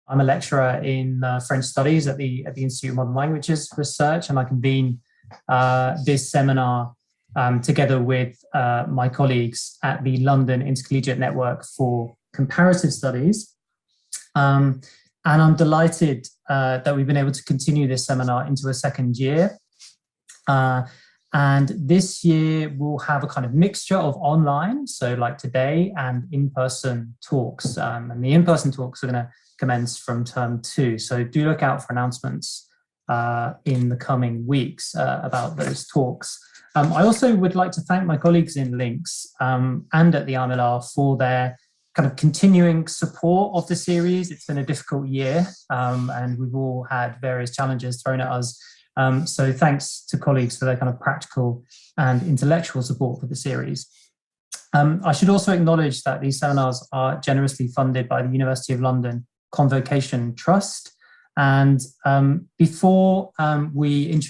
I'm a lecturer in French Studies at the Institute of Modern Languages Research, and I convene this seminar together with my colleagues at the London Intercollegiate Network for Comparative Studies. And I'm delighted that we've been able to continue this seminar into a second year. And this year we'll have a kind of mixture of online, so like today, and in-person talks. And the in-person talks are going to commence from term 2. So do look out for announcements in the coming weeks about those talks. I also would like to thank my colleagues in Links and at the IMLR for their kind of continuing support of the series. It's been a difficult year and we've all had various challenges thrown at us. So thanks to colleagues for their kind of practical and intellectual support for the series. I should also acknowledge that these seminars are generously funded by the University of London Convocation Trust. And before Adam, who's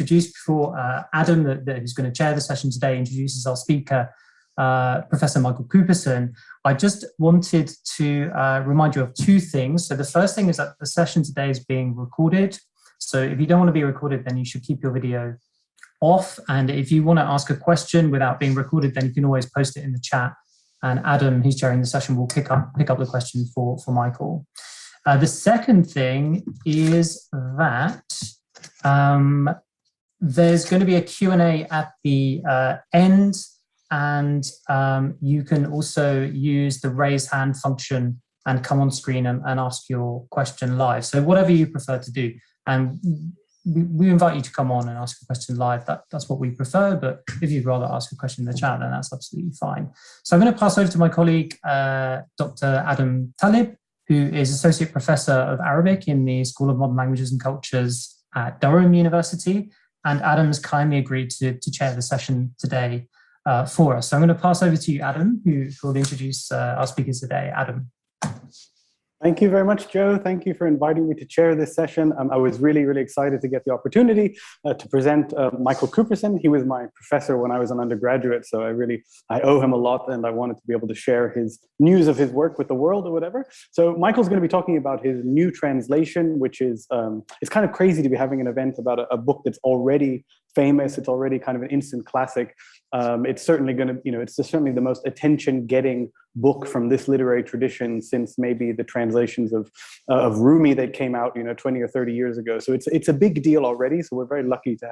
going to chair the session today, introduces our speaker, Professor Michael Cooperson, I just wanted to remind you of two things. So the first thing is that the session today is being recorded. So if you don't want to be recorded, then you should keep your video off. And if you want to ask a question without being recorded, then you can always post it in the chat. And Adam, who's chairing the session, will pick up the question for Michael. The second thing is that there's going to be a Q&A at the end, and you can also use the raise hand function and come on screen and ask your question live. So whatever you prefer to do. And we invite you to come on and ask a question live. That's what we prefer, but if you'd rather ask a question in the chat, then that's absolutely fine. So I'm going to pass over to my colleague, Dr. Adam Talib, who is Associate Professor of Arabic in the School of Modern Languages and Cultures at Durham University. And Adam's kindly agreed to chair the session today for us. So I'm going to pass over to you, Adam, who will introduce our speakers today. Adam. Thank you very much, Joe. Thank you for inviting me to chair this session. I was really, really excited to get the opportunity to present Michael Cooperson. He was my professor when I was an undergraduate, so I owe him a lot, and I wanted to be able to share his news of his work with the world or whatever. So Michael's going to be talking about his new translation, which is, it's kind of crazy to be having an event about a book that's already famous. It's already kind of an instant classic. It's certainly going to, it's certainly the most attention-getting book from this literary tradition since maybe the translations of Rumi that came out, 20 or 30 years ago. So it's a big deal already. So we're very lucky to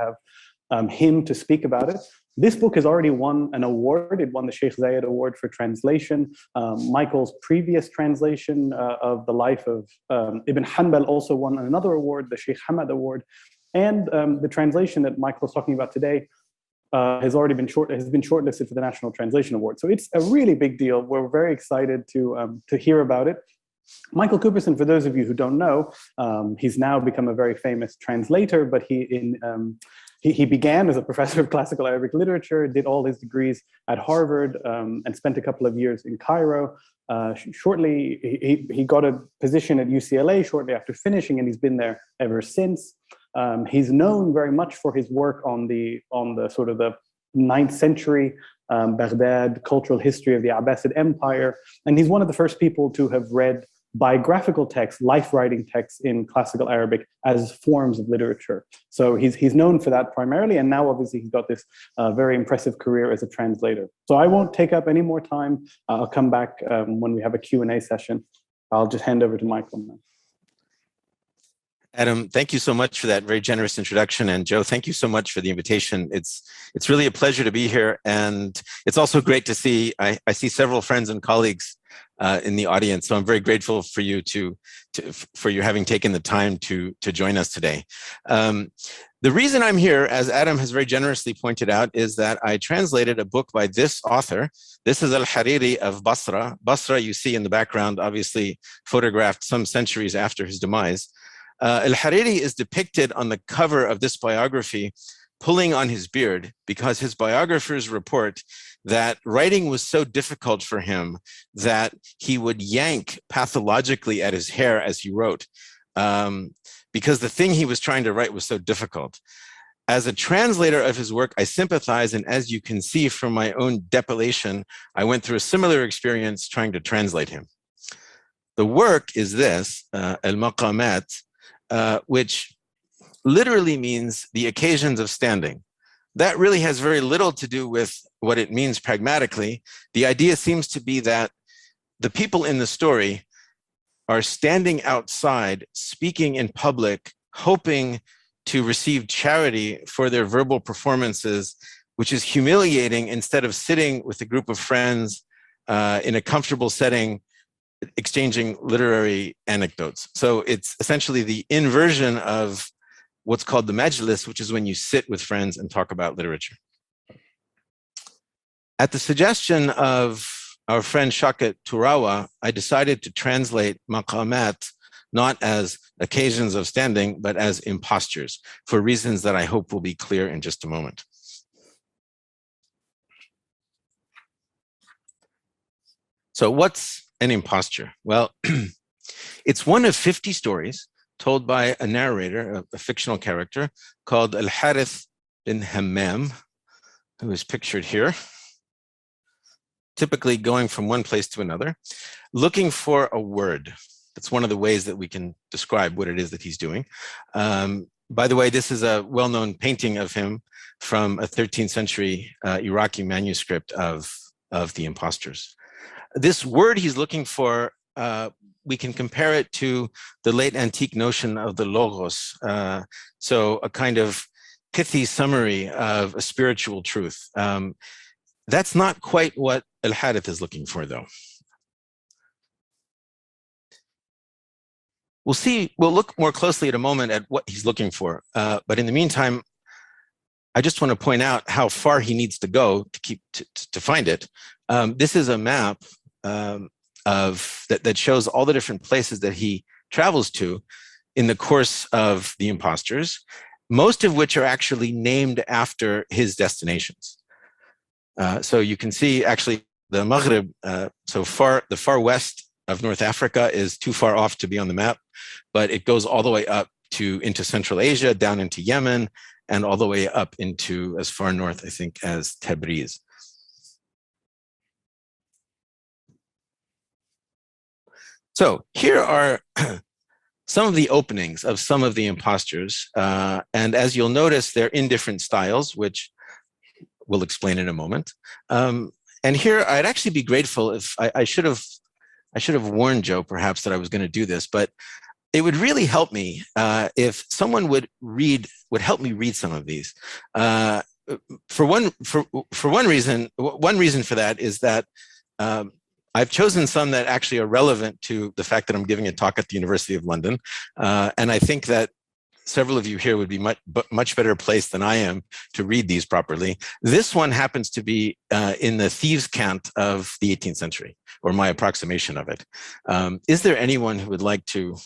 have him to speak about it. This book has already won an award. It won the Sheikh Zayed Award for translation. Michael's previous translation of the life of Ibn Hanbal also won another award, the Sheikh Hamad Award. And the translation that Michael was talking about today has been shortlisted for the National Translation Award. So it's a really big deal. We're very excited to hear about it. Michael Cooperson, for those of you who don't know, he's now become a very famous translator, but he began as a professor of classical Arabic literature, did all his degrees at Harvard, and spent a couple of years in Cairo. Shortly, he got a position at UCLA shortly after finishing, and he's been there ever since. He's known very much for his work on the sort of the 9th century Baghdad cultural history of the Abbasid Empire, and he's one of the first people to have read biographical texts, life-writing texts in classical Arabic as forms of literature. So he's known for that primarily, and now obviously he's got this very impressive career as a translator. So I won't take up any more time. I'll come back when we have a Q&A session. I'll just hand over to Michael now. Adam, thank you so much for that very generous introduction. And Joe, thank you so much for the invitation. It's really a pleasure to be here. And it's also great to see, I see several friends and colleagues in the audience. So I'm very grateful for you for you having taken the time to join us today. The reason I'm here, as Adam has very generously pointed out, is that I translated a book by this author. This is al-Hariri of Basra. Basra, you see in the background, obviously photographed some centuries after his demise. Al-Hariri is depicted on the cover of this biography pulling on his beard because his biographers report that writing was so difficult for him that he would yank pathologically at his hair as he wrote because the thing he was trying to write was so difficult. As a translator of his work, I sympathize, and as you can see from my own depilation, I went through a similar experience trying to translate him. The work is this, al-maqamat, which literally means the occasions of standing. That really has very little to do with what it means pragmatically. The idea seems to be that the people in the story are standing outside, speaking in public, hoping to receive charity for their verbal performances, which is humiliating, instead of sitting with a group of friends in a comfortable setting, exchanging literary anecdotes. So it's essentially the inversion of what's called the majlis, which is when you sit with friends and talk about literature. At the suggestion of our friend Shakat Turawa, I decided to translate maqamat not as occasions of standing, but as impostures, for reasons that I hope will be clear in just a moment. So what's an imposture? Well, it's one of 50 stories told by a narrator, a fictional character called al-Harith bin Hammam, who is pictured here, typically going from one place to another, looking for a word. That's one of the ways that we can describe what it is that he's doing. By the way, this is a well-known painting of him from a 13th century Iraqi manuscript of the Impostures. This word he's looking for, we can compare it to the late antique notion of the logos. So a kind of pithy summary of a spiritual truth. That's not quite what al-Harith is looking for, though. We'll look more closely in a moment at what he's looking for. But in the meantime, I just want to point out how far he needs to go to find it. This is a map that shows all the different places that he travels to in the course of the Impostures, most of which are actually named after his destinations. So you can see actually the Maghrib, the far west of North Africa is too far off to be on the map, but it goes all the way up into Central Asia, down into Yemen, and all the way up into as far north, I think, as Tabriz. So here are some of the openings of some of the Impostures. And as you'll notice, they're in different styles, which we'll explain in a moment. And here, I'd actually be grateful if I should have warned Joe perhaps that I was going to do this, but it would really help me if someone would help me read some of these. For one reason for that is that I've chosen some that actually are relevant to the fact that I'm giving a talk at the University of London. And I think that several of you here would be much better placed than I am to read these properly. This one happens to be in the thieves' cant of the 18th century, or my approximation of it. Is there anyone who would like to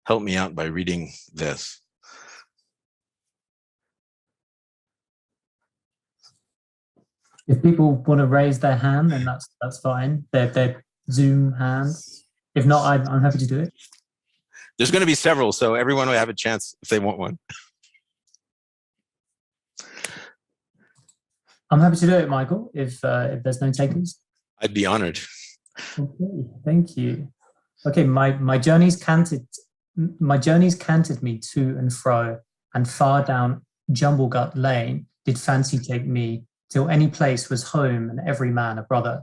help me out by reading this? If people want to raise their hand, then that's fine. Their Zoom hands. If not, I'm happy to do it. There's going to be several, so everyone will have a chance if they want one. I'm happy to do it, Michael, if there's no takers. I'd be honored. Okay, thank you. Okay, my journey's canted me to and fro, and far down Jumblegut Lane did fancy take me, till any place was home and every man a brother.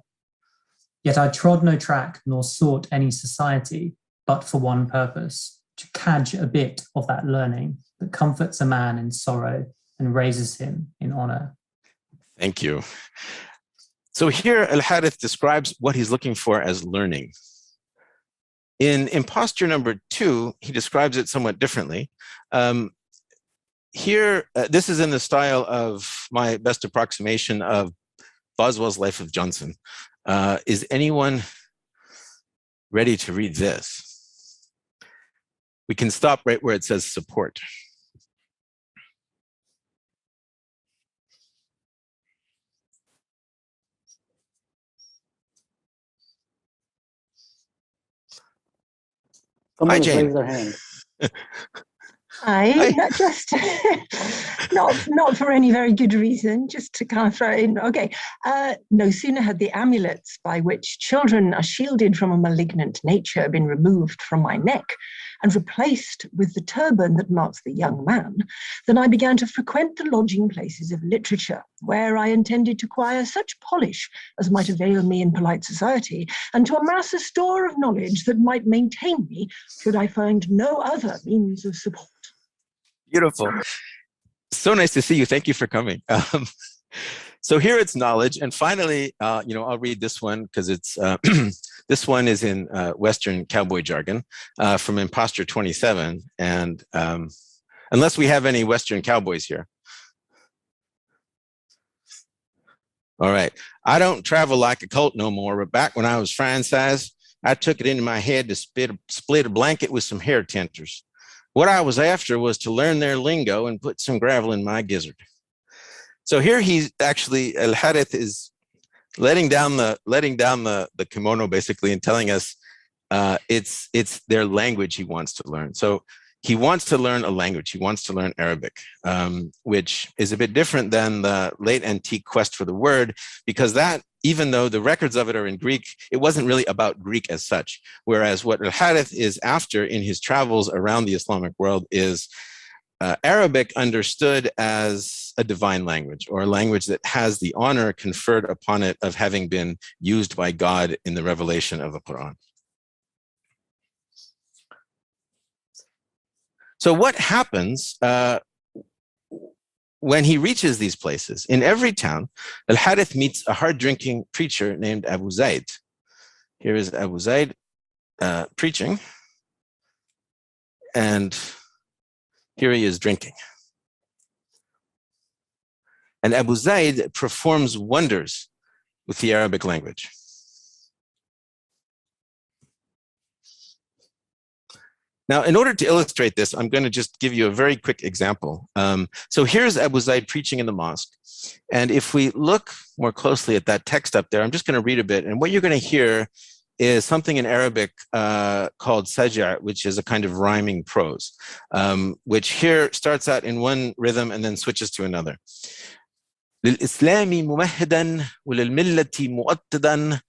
Yet I trod no track nor sought any society, but for one purpose, to cadge a bit of that learning that comforts a man in sorrow and raises him in honor. Thank you. So here al-Harith describes what he's looking for as learning. In Imposture number 2, he describes it somewhat differently. Here, this is in the style of my best approximation of Boswell's Life of Johnson. Is anyone ready to read this? We can stop right where it says support. Someone Hi, Jane. raised their hand. Hi, not just not for any very good reason, just to kind of throw it in. Okay, no sooner had the amulets by which children are shielded from a malignant nature been removed from my neck and replaced with the turban that marks the young man, than I began to frequent the lodging places of literature, where I intended to acquire such polish as might avail me in polite society, and to amass a store of knowledge that might maintain me should I find no other means of support. Beautiful. So nice to see you. Thank you for coming. So here it's knowledge. And finally, I'll read this one because it's, this one is in Western cowboy jargon from Imposter 27. And unless we have any Western cowboys here. All right. I don't travel like a colt no more, but back when I was frying size, I took it into my head to split a blanket with some hair tinters. What I was after was to learn their lingo and put some gravel in my gizzard. So here he's actually, al-Harith is letting down the kimono basically and telling us it's their language he wants to learn. So he wants to learn a language. He wants to learn Arabic, which is a bit different than the late antique quest for the word, because that, even though the records of it are in Greek, it wasn't really about Greek as such. Whereas what al-Harith is after in his travels around the Islamic world is Arabic understood as a divine language, or a language that has the honor conferred upon it of having been used by God in the revelation of the Quran. So what happens when he reaches these places? In every town, al-Harith meets a hard-drinking preacher named Abu Zaid. Here is Abu Zaid preaching, and here he is drinking. And Abu Zaid performs wonders with the Arabic language. Now, in order to illustrate this, I'm going to just give you a very quick example. So here's Abu Zaid preaching in the mosque. And if we look more closely at that text up there, I'm just going to read a bit. And what you're going to hear is something in Arabic called saj'a, which is a kind of rhyming prose, which here starts out in one rhythm and then switches to another. للإسلام ممهدا وللملة مؤتدا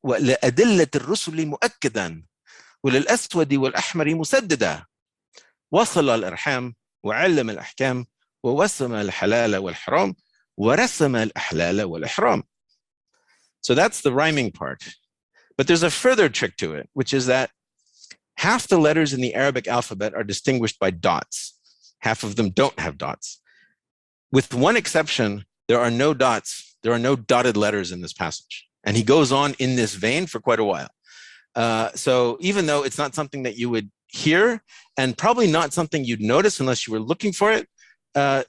ولأدلة الرسل مؤكدا وللأسود والأحمر مسددا وصل الأرحام وعلم الأحكام ووسم الحلال والحرام ورسم الأحلال والإحرام. So that's the rhyming part. But there's a further trick to it, which is that half the letters in the Arabic alphabet are distinguished by dots. Half of them don't have dots. With one exception, there are no dots. There are no dotted letters in this passage. And he goes on in this vein for quite a while. So even though it's not something that you would hear, and probably not something you'd notice unless you were looking for it,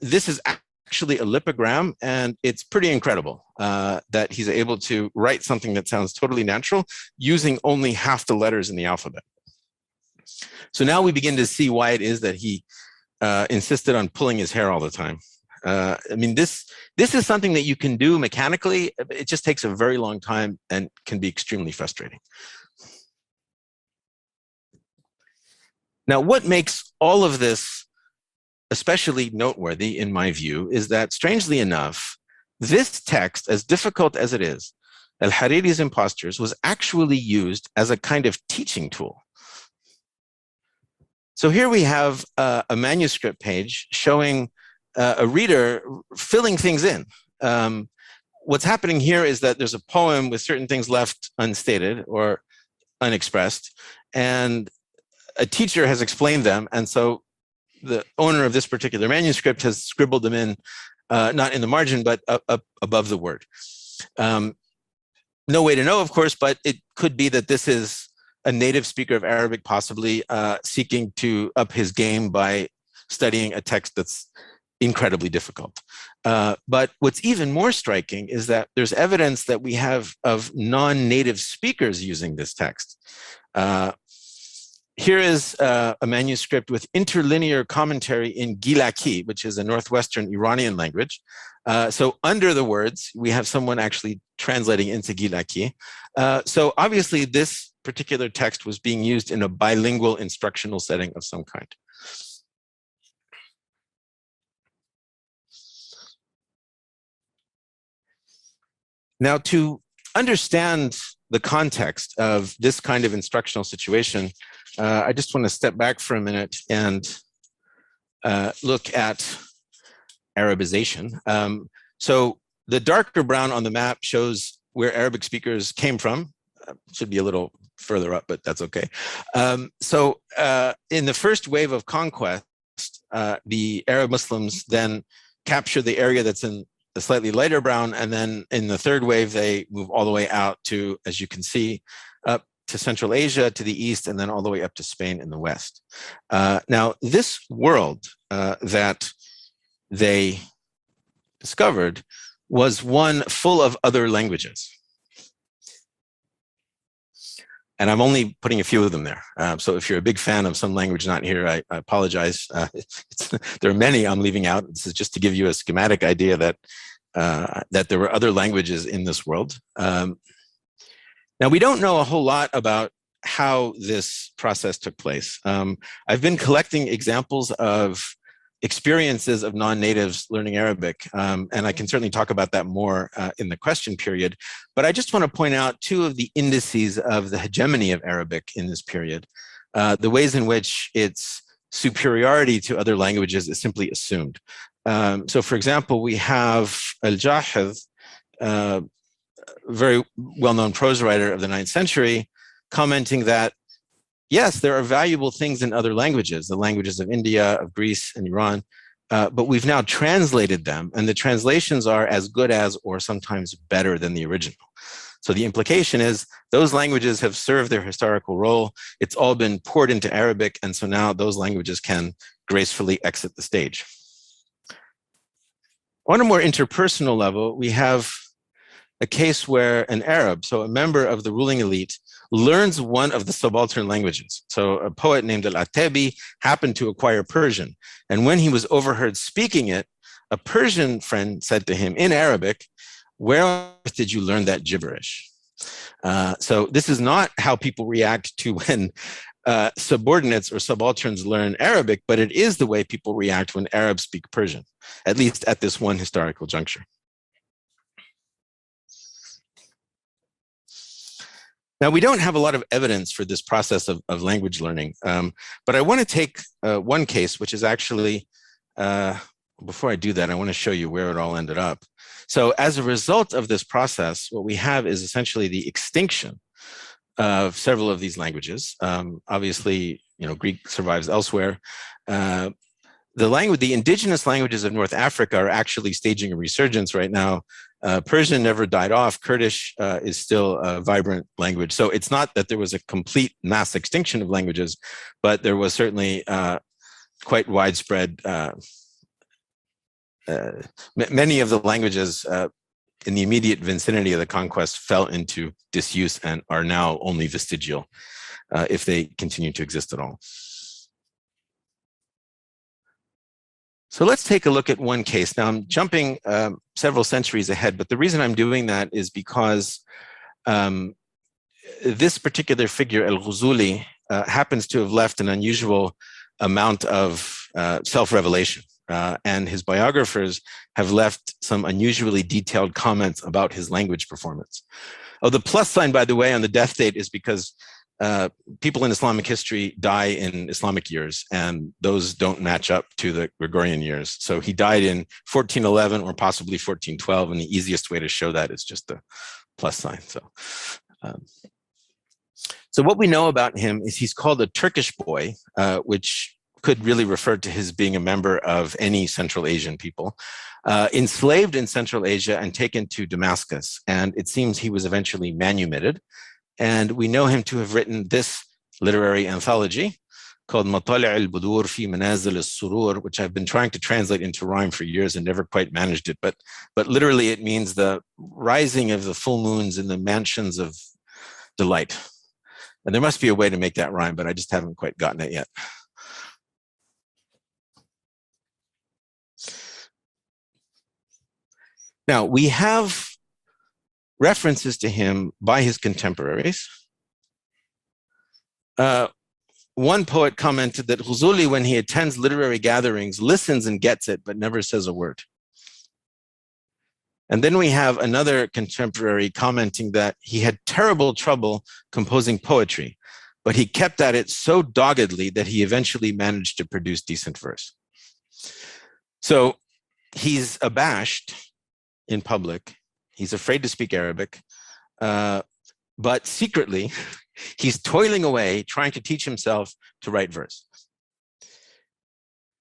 this is actually a lipogram, and it's pretty incredible that he's able to write something that sounds totally natural using only half the letters in the alphabet. So now we begin to see why it is that he insisted on pulling his hair all the time. I mean, this is something that you can do mechanically. It just takes a very long time and can be extremely frustrating. Now, what makes all of this especially noteworthy, in my view, is that, strangely enough, this text, as difficult as it is, al-Hariri's Impostures, was actually used as a kind of teaching tool. So here we have a manuscript page showing a reader filling things in. What's happening here is that there's a poem with certain things left unstated or unexpressed, and a teacher has explained them, and so the owner of this particular manuscript has scribbled them in, not in the margin, but up above the word. No way to know, of course, but it could be that this is a native speaker of Arabic, possibly seeking to up his game by studying a text that's incredibly difficult. But what's even more striking is that there's evidence that we have of non-native speakers using this text. Here is a manuscript with interlinear commentary in Gilaki, which is a northwestern Iranian language. So under the words, we have someone actually translating into Gilaki. So obviously this particular text was being used in a bilingual instructional setting of some kind. Now, to understand the context of this kind of instructional situation, I just want to step back for a minute and look at Arabization. So the darker brown on the map shows where Arabic speakers came from. Should be a little further up, but that's okay. So in the first wave of conquest, the Arab Muslims then capture the area that's in the slightly lighter brown, and then in the third wave, they move all the way out to, as you can see, up to Central Asia, to the east, and then all the way up to Spain in the west. Now, this world that they discovered was one full of other languages. And I'm only putting a few of them there. So if you're a big fan of some language not here, I apologize. There are many I'm leaving out. This is just to give you a schematic idea that that there were other languages in this world. Now, we don't know a whole lot about how this process took place. I've been collecting examples of experiences of non-natives learning Arabic, and I can certainly talk about that more in the question period. But I just want to point out two of the indices of the hegemony of Arabic in this period, the ways in which its superiority to other languages is simply assumed. So, for example, we have al-Jahid, very well-known prose writer of the 9th century, commenting that yes, there are valuable things in other languages, the languages of India, of Greece, and Iran, but we've now translated them, and the translations are as good as or sometimes better than the original. So the implication is those languages have served their historical role. It's all been poured into Arabic, and so now those languages can gracefully exit the stage. On a more interpersonal level, we have a case where an Arab, so a member of the ruling elite, learns one of the subaltern languages. So a poet named al-Atabi happened to acquire Persian. And when he was overheard speaking it, a Persian friend said to him in Arabic, "Where on earth did you learn that gibberish?" So this is not how people react to when subordinates or subalterns learn Arabic, but it is the way people react when Arabs speak Persian, at least at this one historical juncture. Now, we don't have a lot of evidence for this process of language learning, but I want to take one case, which is actually, before I do that, I want to show you where it all ended up. So as a result of this process, what we have is essentially the extinction of several of these languages. Obviously, Greek survives elsewhere. The indigenous languages of North Africa are actually staging a resurgence right now. Persian never died off. Kurdish is still a vibrant language. So it's not that there was a complete mass extinction of languages, but there was certainly quite widespread. Many of the languages in the immediate vicinity of the conquest fell into disuse and are now only vestigial, if they continue to exist at all. So let's take a look at one case. Now I'm jumping several centuries ahead, but the reason I'm doing that is because this particular figure, al-Jousuli, happens to have left an unusual amount of self-revelation. And his biographers have left some unusually detailed comments about his language performance. Oh, the plus sign, by the way, on the death date is because people in Islamic history die in Islamic years, and those don't match up to the Gregorian years. So he died in 1411 or possibly 1412, and the easiest way to show that is just the plus sign. So what we know about him is he's called a Turkish boy, which could really refer to his being a member of any Central Asian people, enslaved in Central Asia and taken to Damascus. And it seems he was eventually manumitted. And we know him to have written this literary anthology called Matali' al-Budur fi Manazil al-Surur, which I've been trying to translate into rhyme for years and never quite managed it. But literally it means the rising of the full moons in the mansions of delight. And there must be a way to make that rhyme, but I just haven't quite gotten it yet. Now, we have references to him by his contemporaries. One poet commented that Jousuli, when he attends literary gatherings, listens and gets it, but never says a word. And then we have another contemporary commenting that he had terrible trouble composing poetry, but he kept at it so doggedly that he eventually managed to produce decent verse. So he's abashed in public. He's afraid to speak Arabic, but secretly, he's toiling away, trying to teach himself to write verse.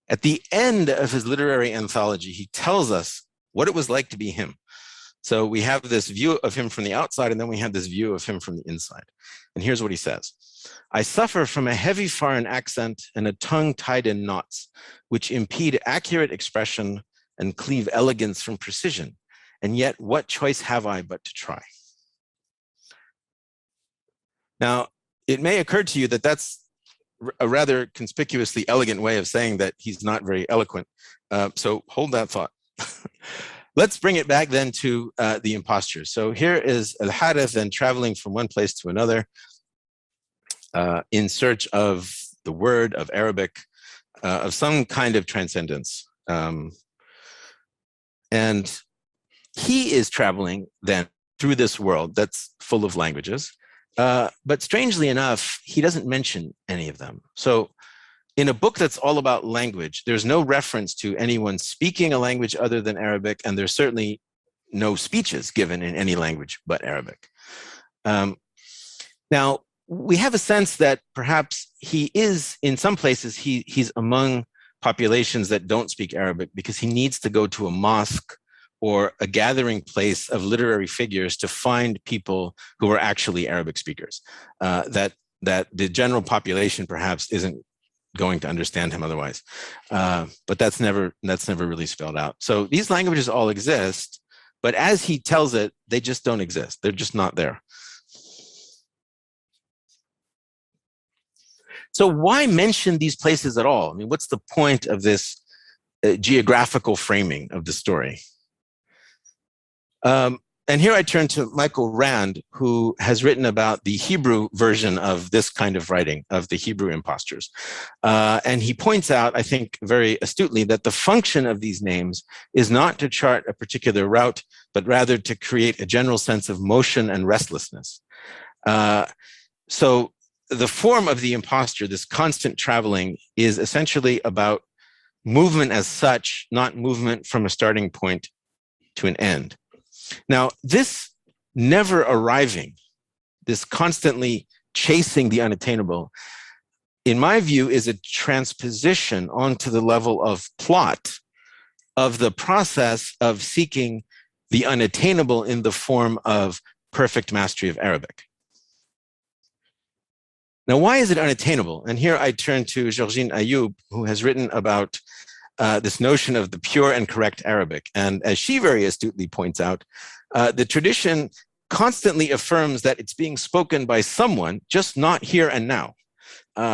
At the end of his literary anthology, he tells us what it was like to be him. So we have this view of him from the outside, and then we have this view of him from the inside. And here's what he says. I suffer from a heavy foreign accent and a tongue tied in knots, which impede accurate expression and cleave elegance from precision. And yet, what choice have I but to try? Now, it may occur to you that that's a rather conspicuously elegant way of saying that he's not very eloquent. So hold that thought. Let's bring it back then to the impostures. So here is al-Hariri then traveling from one place to another in search of the word, of Arabic, of some kind of transcendence. And he is traveling then through this world that's full of languages. But strangely enough, he doesn't mention any of them. So in a book that's all about language, there's no reference to anyone speaking a language other than Arabic, and there's certainly no speeches given in any language but Arabic. Now, we have a sense that perhaps he is, in some places, he's among populations that don't speak Arabic because he needs to go to a mosque or a gathering place of literary figures to find people who are actually Arabic speakers. That the general population perhaps isn't going to understand him otherwise. But that's never really spelled out. So these languages all exist, but as he tells it, they just don't exist. They're just not there. So why mention these places at all? I mean, what's the point of this geographical framing of the story? And here I turn to Michael Rand, who has written about the Hebrew version of this kind of writing, of the Hebrew impostures. And he points out, I think very astutely, that the function of these names is not to chart a particular route, but rather to create a general sense of motion and restlessness. So the form of the imposture, this constant traveling, is essentially about movement as such, not movement from a starting point to an end. Now, this never arriving, this constantly chasing the unattainable, in my view, is a transposition onto the level of plot of the process of seeking the unattainable in the form of perfect mastery of Arabic. Now, why is it unattainable? And here I turn to Georgine Ayoub, who has written about this notion of the pure and correct Arabic. And as she very astutely points out, the tradition constantly affirms that it's being spoken by someone, just not here and now.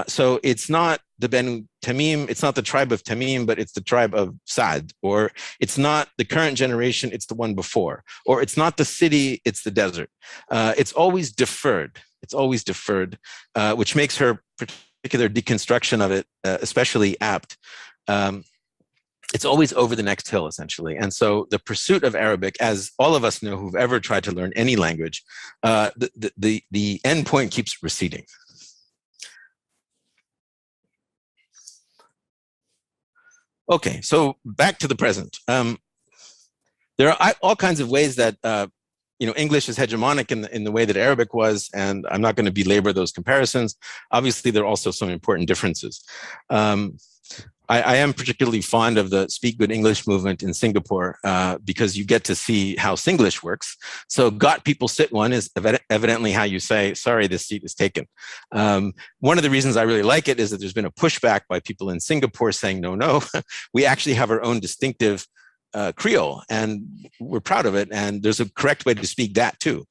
So it's not the Benu Tamim, it's not the tribe of Tamim, but it's the tribe of Saad, or it's not the current generation, it's the one before, or it's not the city, it's the desert. It's always deferred. It's always deferred, which makes her particular deconstruction of it especially apt. It's always over the next hill, essentially. And so the pursuit of Arabic, as all of us know who've ever tried to learn any language, the end point keeps receding. Okay, so back to the present. There are all kinds of ways that English is hegemonic in the way that Arabic was, and I'm not going to belabor those comparisons. Obviously, there are also some important differences. I am particularly fond of the Speak Good English movement in Singapore because you get to see how Singlish works. So got people sit one is evidently how you say, sorry, this seat is taken. One of the reasons I really like it is that there's been a pushback by people in Singapore saying, no, we actually have our own distinctive Creole, and we're proud of it. And there's a correct way to speak that too.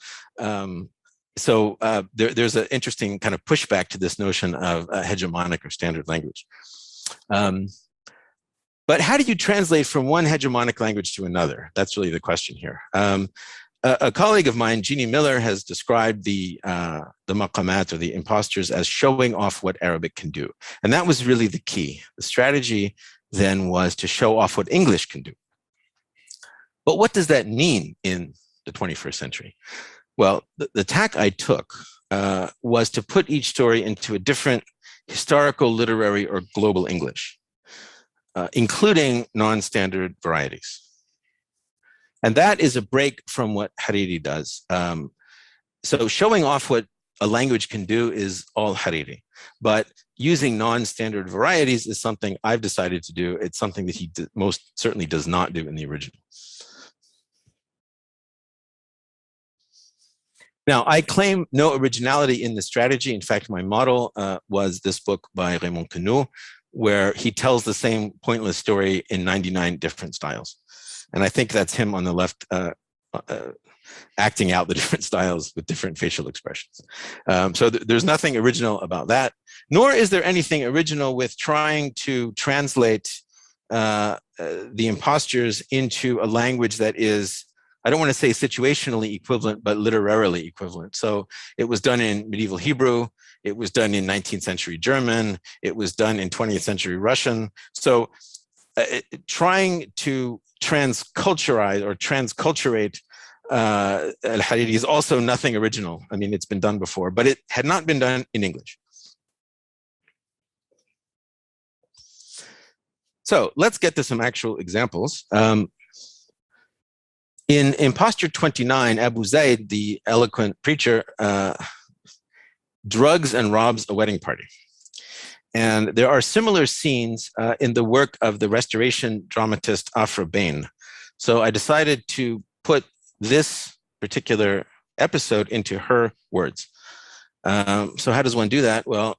So there's an interesting kind of pushback to this notion of hegemonic or standard language. But how do you translate from one hegemonic language to another? That's really the question here. A colleague of mine, Jeannie Miller, has described the maqamat or the impostures as showing off what Arabic can do. And that was really the key. The strategy then was to show off what English can do. But what does that mean in the 21st century? Well, the tack I took was to put each story into a different historical, literary, or global English, including non-standard varieties. And that is a break from what Hariri does. So showing off what a language can do is all Hariri, but using non-standard varieties is something I've decided to do. It's something that he most certainly does not do in the original. Now, I claim no originality in the strategy. In fact, my model was this book by Raymond Queneau, where he tells the same pointless story in 99 different styles. And I think that's him on the left acting out the different styles with different facial expressions. So there's nothing original about that, nor is there anything original with trying to translate the impostures into a language that is, I don't want to say situationally equivalent, but literarily equivalent. So it was done in medieval Hebrew, it was done in 19th century German, it was done in 20th century Russian. So trying to transculturize or transculturate al-Hariri is also nothing original. I mean, it's been done before, but it had not been done in English. So let's get to some actual examples. In Imposture 29, Abu Zaid, the eloquent preacher, drugs and robs a wedding party. And there are similar scenes in the work of the Restoration dramatist Afra Bain. So I decided to put this particular episode into her words. So how does one do that? Well,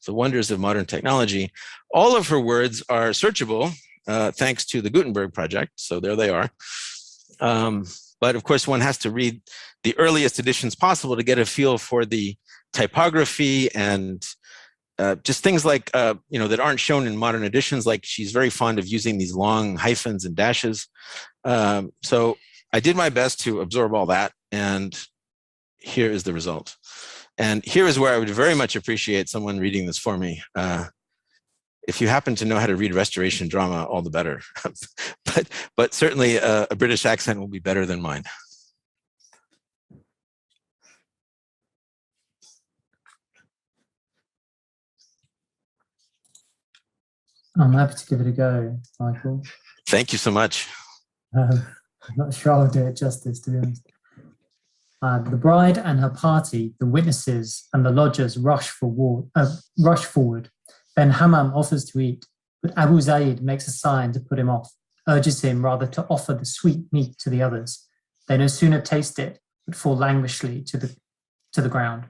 the wonders of modern technology. All of her words are searchable thanks to the Gutenberg Project. So there they are. But of course, one has to read the earliest editions possible to get a feel for the typography and just things like, that aren't shown in modern editions, like she's very fond of using these long hyphens and dashes. So I did my best to absorb all that, and here is the result. And here is where I would very much appreciate someone reading this for me. If you happen to know how to read Restoration drama, all the better. but certainly a British accent will be better than mine. I'm happy to give it a go, Michael. Thank you so much. I'm not sure I'll do it justice, to be honest. The bride and her party, the witnesses and the lodgers rush forward. Then Hammam offers to eat, but Abu Zaid makes a sign to put him off, urges him rather to offer the sweet meat to the others. They no sooner taste it, but fall languishingly to the ground.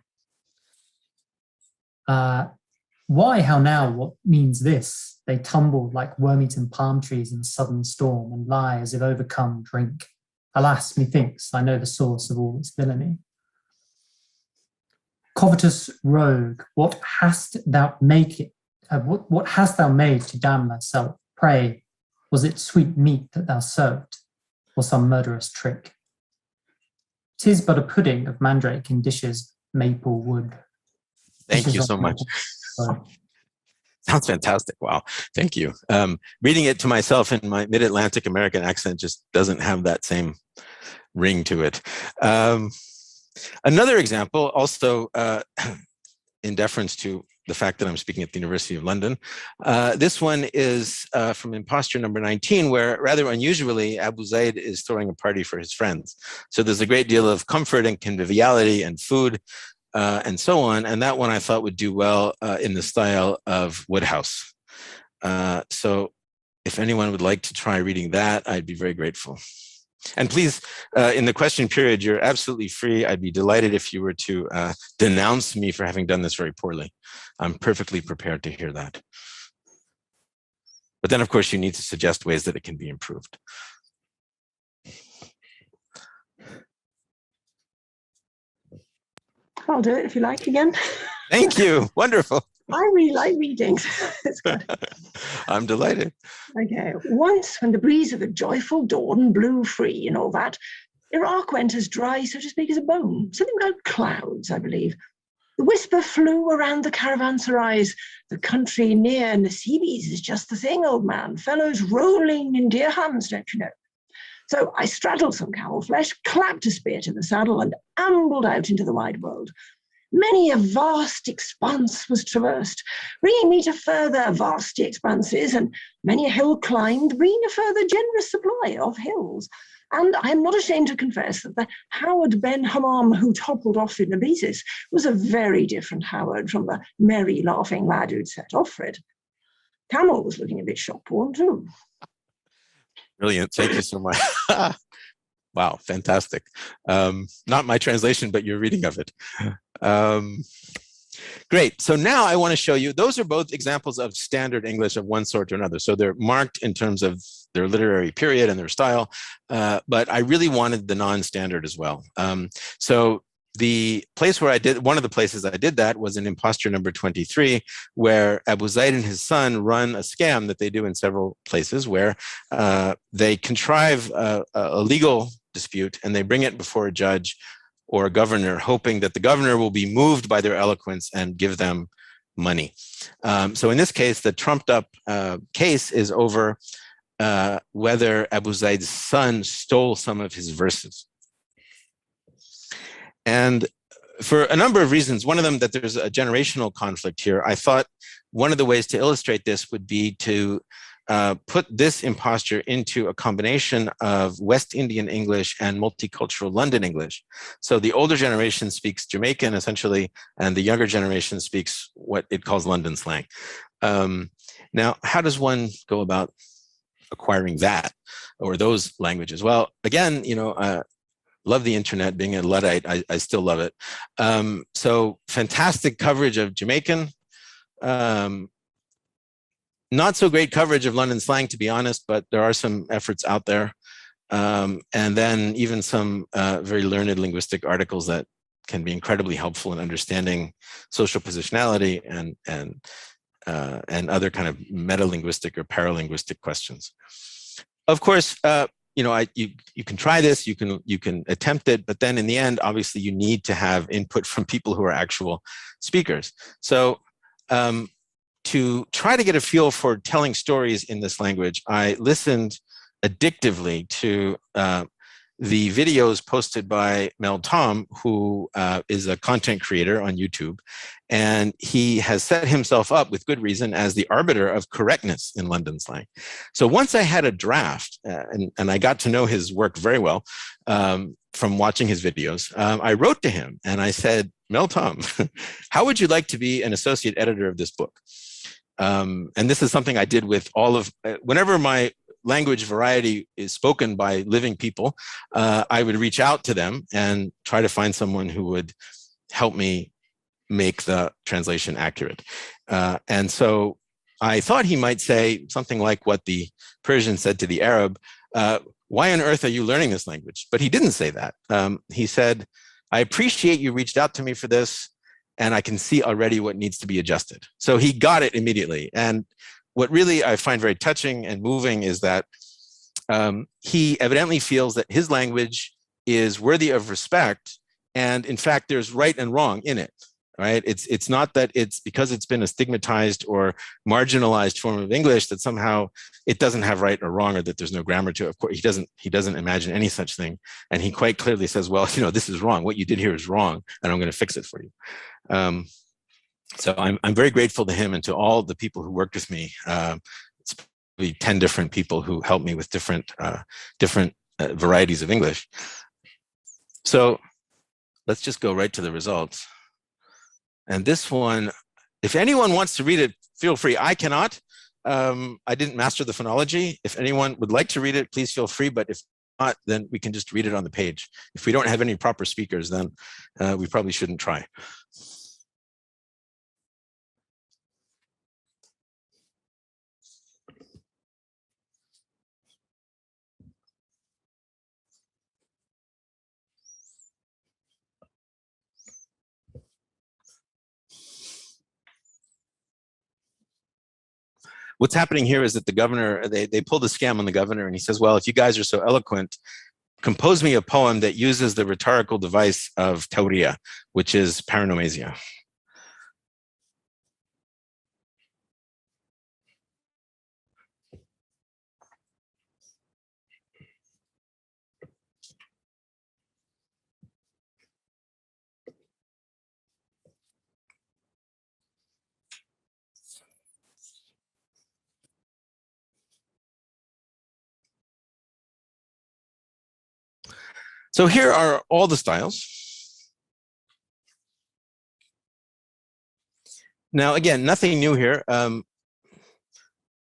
Why, how now, what means this? They tumble like worm-eaten palm trees in a sudden storm and lie as if overcome drink. Alas, methinks, I know the source of all this villainy. Covetous rogue, what hast thou made to damn thyself? Pray, was it sweet meat that thou served, or some murderous trick? 'Tis but a pudding of mandrake in dishes maple wood. Thank you so much. Sounds fantastic. Wow. Thank you. Reading it to myself in my mid-Atlantic American accent just doesn't have that same ring to it. Another example, also in deference to the fact that I'm speaking at the University of London. This one is from Imposture number 19, where rather unusually, Abu Zaid is throwing a party for his friends. So there's a great deal of comfort and conviviality and food and so on. And that one I thought would do well in the style of Woodhouse. So if anyone would like to try reading that, I'd be very grateful. And please, in the question period, you're absolutely free. I'd be delighted if you were to denounce me for having done this very poorly. I'm perfectly prepared to hear that. But then, of course, you need to suggest ways that it can be improved. I'll do it if you like again. Thank you. Wonderful. I really like reading. It's good. I'm delighted. Okay. Once, when the breeze of a joyful dawn blew free and all that, Iraq went as dry, so to speak, as a bone. Something about clouds, I believe. The whisper flew around the caravanserais. The country near Nasibis is just the thing, old man. Fellows rolling in dirhams, don't you know? So I straddled some camel flesh, clapped a spear to the saddle, and ambled out into the wide world. Many a vast expanse was traversed, bringing me to further vasty expanses, and many a hill climbed, bringing a further generous supply of hills. And I am not ashamed to confess that the Howard Ben Hammam who toppled off in the Mitsis was a very different Howard from the merry, laughing lad who'd set off for it. Camel was looking a bit shop-worn too. Brilliant. Thank you so much. Wow, fantastic. Not my translation, but your reading of it. Great. So now I want to show you, those are both examples of standard English of one sort or another. So they're marked in terms of their literary period and their style, but I really wanted the non-standard as well. So the place where I did, one of the places I did that was in Imposture number 23, where Abu Zaid and his son run a scam that they do in several places where they contrive a legal dispute and they bring it before a judge or a governor, hoping that the governor will be moved by their eloquence and give them money. So in this case, the trumped up case is over whether Abu Zaid's son stole some of his verses. And for a number of reasons, one of them that there's a generational conflict here, I thought one of the ways to illustrate this would be to put this imposture into a combination of West Indian English and multicultural London English. So the older generation speaks Jamaican essentially, and the younger generation speaks what it calls London slang. Now, how does one go about acquiring that or those languages? Well, again, you know, love the internet. Being a Luddite, I still love it. So fantastic coverage of Jamaican. Not so great coverage of London slang, to be honest, but there are some efforts out there. And then even some very learned linguistic articles that can be incredibly helpful in understanding social positionality and other kind of meta-linguistic or paralinguistic questions. Of course, you know, you can try this, you can attempt it, but then in the end, obviously, you need to have input from people who are actual speakers. So to try to get a feel for telling stories in this language, I listened addictively to the videos posted by Mel Tom, who is a content creator on YouTube. And he has set himself up with good reason as the arbiter of correctness in London slang. So once I had a draft and I got to know his work very well from watching his videos, I wrote to him and I said, Mel Tom, how would you like to be an associate editor of this book? And this is something I did with all of, whenever my language variety is spoken by living people, I would reach out to them and try to find someone who would help me make the translation accurate. And so I thought he might say something like what the Persian said to the Arab, why on earth are you learning this language? But he didn't say that. He said, I appreciate you reached out to me for this, and I can see already what needs to be adjusted. So he got it immediately. And what really I find very touching and moving is that he evidently feels that his language is worthy of respect. And in fact, there's right and wrong in it, right? It's not that it's because it's been a stigmatized or marginalized form of English that somehow it doesn't have right or wrong or that there's no grammar to it. Of course, he doesn't imagine any such thing. And he quite clearly says, well, you know, this is wrong. What you did here is wrong, and I'm going to fix it for you. So I'm very grateful to him and to all the people who worked with me. It's probably 10 different people who helped me with different varieties of English. So let's just go right to the results. And this one, if anyone wants to read it, feel free. I cannot. I didn't master the phonology. If anyone would like to read it, please feel free. But if not, then we can just read it on the page. If we don't have any proper speakers, then we probably shouldn't try. What's happening here is that the governor, they pulled a scam on the governor, and he says, well, if you guys are so eloquent, compose me a poem that uses the rhetorical device of tauria, which is paranomasia. So here are all the styles. Now, again, nothing new here.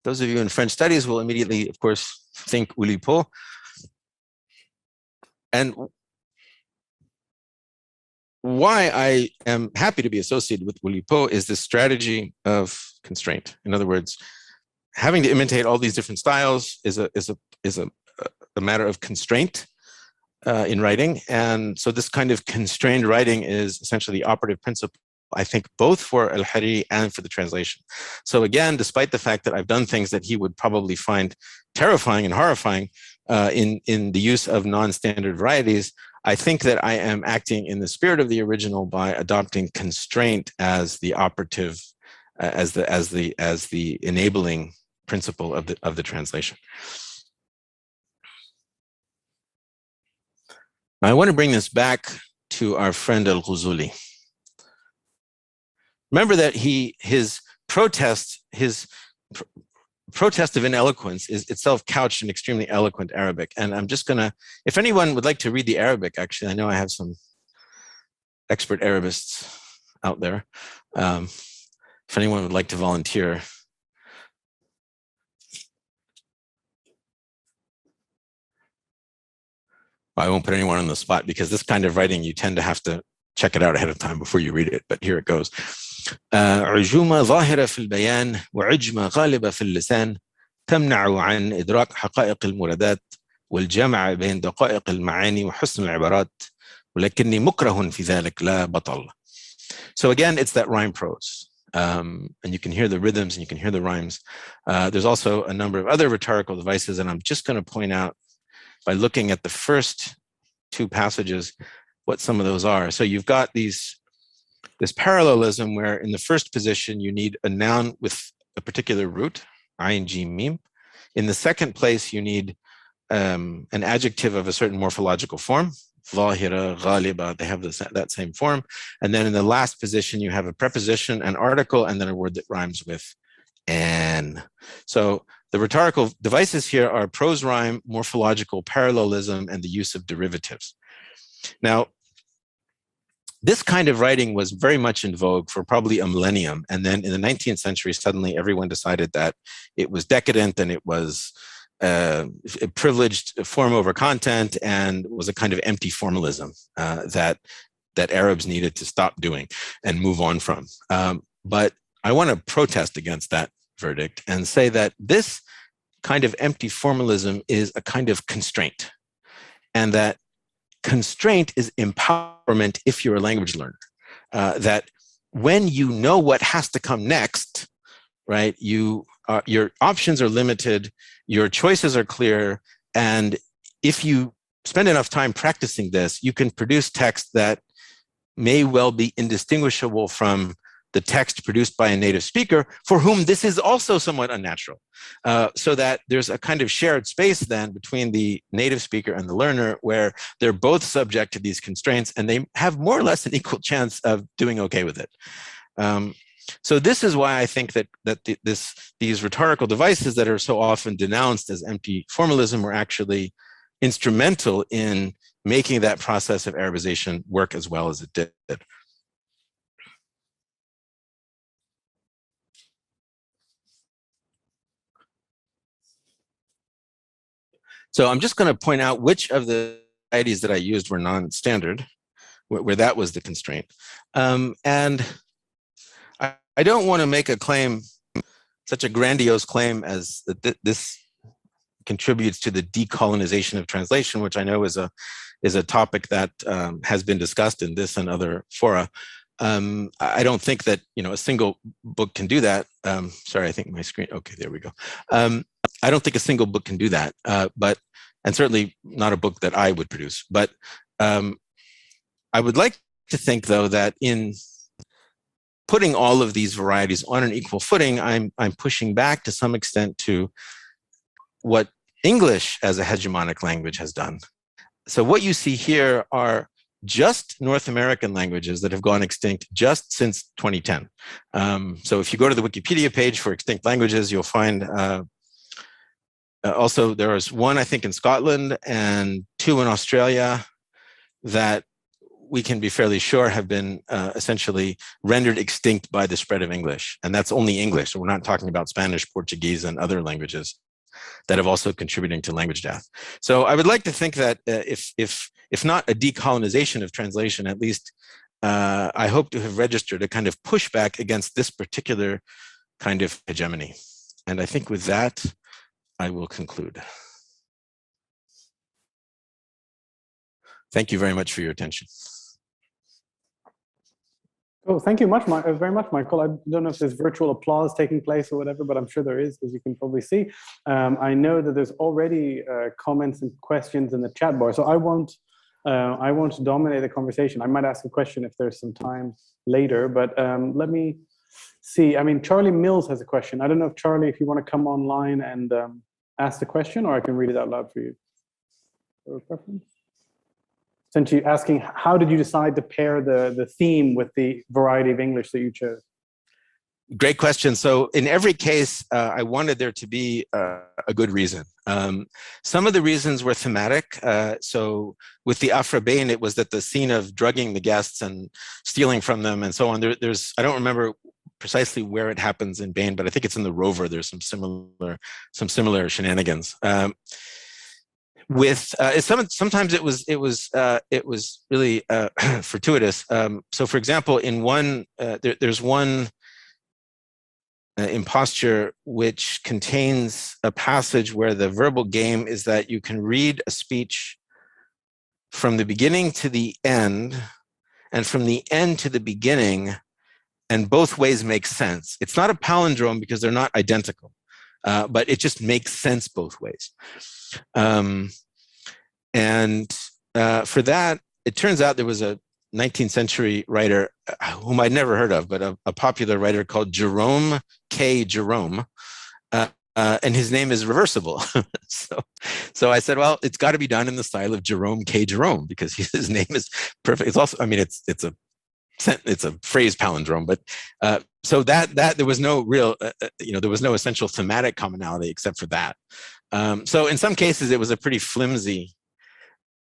Those of you in French studies will immediately, of course, think Oulipo. And why I am happy to be associated with Oulipo is this strategy of constraint. In other words, having to imitate all these different styles is a matter of constraint in writing. And so this kind of constrained writing is essentially the operative principle, I think, both for al-Hariri and for the translation. So again, despite the fact that I've done things that he would probably find terrifying and horrifying in the use of non-standard varieties, I think that I am acting in the spirit of the original by adopting constraint as the operative, as the enabling principle of the translation. Now, I want to bring this back to our friend al-Jousuli. Remember that his protest of ineloquence is itself couched in extremely eloquent Arabic. And I'm just gonna, if anyone would like to read the Arabic, actually, I know I have some expert Arabists out there. If anyone would like to volunteer. I won't put anyone on the spot because this kind of writing, you tend to have to check it out ahead of time before you read it, but here it goes. عجومة ظاهرة في البيان وعجمة غالبة في اللسان تمنع عن إدراك حقائق المرادات والجمع بين دقائق المعاني وحسن العبارات ولكني مكره في ذلك لا بطل. So again, it's that rhyme prose. And you can hear the rhythms and you can hear the rhymes. There's also a number of other rhetorical devices, and I'm just going to point out by looking at the first two passages what some of those are. So you've got this parallelism where in the first position you need a noun with a particular root, ayin, jim, mim. In the second place you need an adjective of a certain morphological form, zahira, ghaliba, they have that same form. And then in the last position you have a preposition, an article, and then a word that rhymes with an. So the rhetorical devices here are prose rhyme, morphological parallelism, and the use of derivatives. Now, this kind of writing was very much in vogue for probably a millennium. And then in the 19th century, suddenly everyone decided that it was decadent and it was a privileged form over content and was a kind of empty formalism that Arabs needed to stop doing and move on from. But I want to protest against that verdict and say that this kind of empty formalism is a kind of constraint, and that constraint is empowerment if you're a language learner. That when you know what has to come next, right, your options are limited, your choices are clear, and if you spend enough time practicing this, you can produce text that may well be indistinguishable from the text produced by a native speaker for whom this is also somewhat unnatural. So that there's a kind of shared space then between the native speaker and the learner where they're both subject to these constraints and they have more or less an equal chance of doing okay with it. So this is why I think that these rhetorical devices that are so often denounced as empty formalism were actually instrumental in making that process of Arabization work as well as it did. So I'm just going to point out which of the varieties that I used were non-standard, where that was the constraint. And I don't want to make a claim, such a grandiose claim as that this contributes to the decolonization of translation, which I know is a topic that has been discussed in this and other fora. I don't think that a single book can do that. Sorry, I think my screen. Okay, there we go. I don't think a single book can do that, and certainly not a book that I would produce. But I would like to think, though, that in putting all of these varieties on an equal footing, I'm pushing back to some extent to what English as a hegemonic language has done. So what you see here are just North American languages that have gone extinct just since 2010. So if you go to the Wikipedia page for extinct languages, you'll find also there is one, I think, in Scotland and two in Australia. that we can be fairly sure have been essentially rendered extinct by the spread of English. And that's only English. So we're not talking about Spanish, Portuguese, and other languages that have also contributing to language death. So I would like to think that if not a decolonization of translation, at least I hope to have registered a kind of pushback against this particular kind of hegemony. And I think with that, I will conclude. Thank you very much for your attention. Oh, thank you very much, Michael. I don't know if there's virtual applause taking place or whatever, but I'm sure there is, as you can probably see. I know that there's already comments and questions in the chat bar, so I won't dominate the conversation. I might ask a question if there's some time later, but let me see. I mean, Charlie Mills has a question. I don't know if Charlie, if you want to come online and ask the question, or I can read it out loud for you. Is there a preference? Essentially asking, how did you decide to pair the theme with the variety of English that you chose? Great question. So in every case, I wanted there to be a good reason. Some of the reasons were thematic. So with the Afrabain, it was that the scene of drugging the guests and stealing from them and so on. There's I don't remember precisely where it happens in Bain, but I think it's in the Rover. There's some similar shenanigans. Sometimes it was really fortuitous. So for example, in one there's one imposture which contains a passage where the verbal game is that you can read a speech from the beginning to the end and from the end to the beginning, and both ways make sense. It's not a palindrome because they're not identical, but it just makes sense both ways. For that, it turns out there was a 19th century writer whom I'd never heard of, but a popular writer called Jerome K. Jerome, and his name is reversible. So I said, well, it's got to be done in the style of Jerome K. Jerome because his name is perfect. It's also, I mean, it's a phrase palindrome, but so that there was no real, there was no essential thematic commonality except for that. So in some cases, it was a pretty flimsy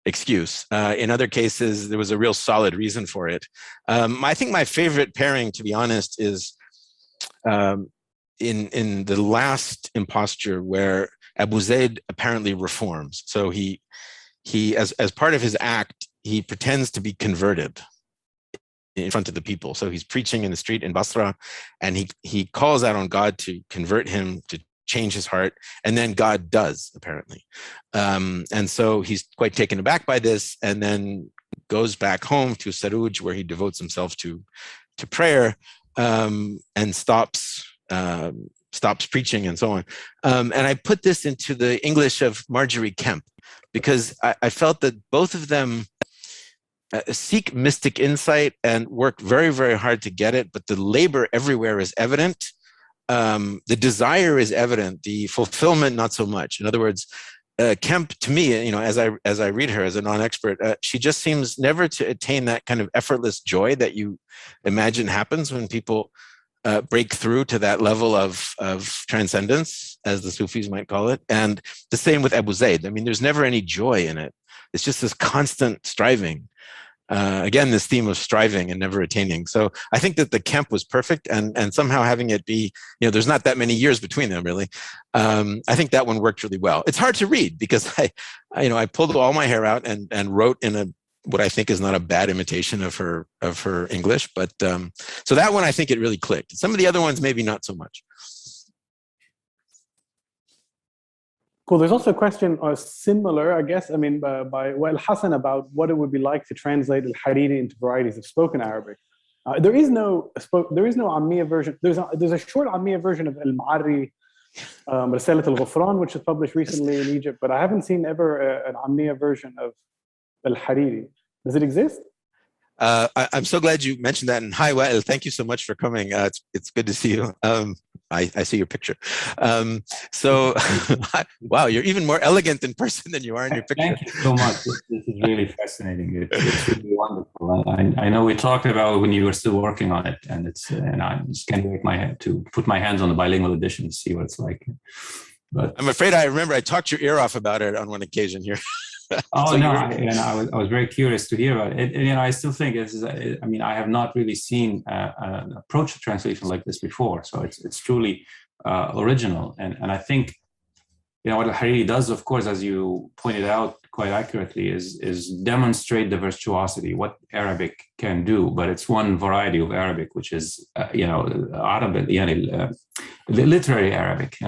excuse. In other cases, there was a real solid reason for it. I think my favorite pairing, to be honest, is in the last imposture where Abu Zaid apparently reforms. So he as part of his act, he pretends to be converted in front of the people. So he's preaching in the street in Basra, and he calls out on God to convert him, to change his heart, and then God does, apparently. And so he's quite taken aback by this, and then goes back home to Saruj, where he devotes himself to prayer, and stops preaching and so on. And I put this into the English of Marjorie Kemp, because I felt that both of them seek mystic insight and work very, very hard to get it, but the labor everywhere is evident. The desire is evident, the fulfillment not so much. In other words, Kemp, to me, as I read her as a non-expert, she just seems never to attain that kind of effortless joy that you imagine happens when people break through to that level of transcendence, as the Sufis might call it. And the same with Abu Zaid. I mean, there's never any joy in it. It's just this constant striving. Again, this theme of striving and never attaining. So I think that the Kemp was perfect, and somehow having it be, there's not that many years between them, really. I think that one worked really well. It's hard to read because I pulled all my hair out and wrote in what I think is not a bad imitation of her English, but so that one I think it really clicked. Some of the other ones maybe not so much. Cool. There's also a question similar, I guess, by Wael Hassan about what it would be like to translate al-Hariri into varieties of spoken Arabic. There is no Ammiya version. There's a short Ammiya version of al-Ma'arri, Risalat al-Ghufran, which was published recently in Egypt, but I haven't seen ever an Ammiya version of al-Hariri. Does it exist? I'm so glad you mentioned that. And hi, Wael, thank you so much for coming. It's good to see you. I see your picture. Wow, you're even more elegant in person than you are in your picture. Thank you so much. This is really fascinating. It's really wonderful. I know we talked about when you were still working on it, and I just can't wait to put my hands on the bilingual edition to see what it's like. But I'm afraid I remember I talked your ear off about it on one occasion here. Oh So no, I was very curious to hear about it. And, I still think I mean, I have not really seen an approach to translation like this before. So it's truly original. And I think, what al-Hariri does, of course, as you pointed out quite accurately, is demonstrate the virtuosity, what Arabic can do. But it's one variety of Arabic, which is, literary Arabic.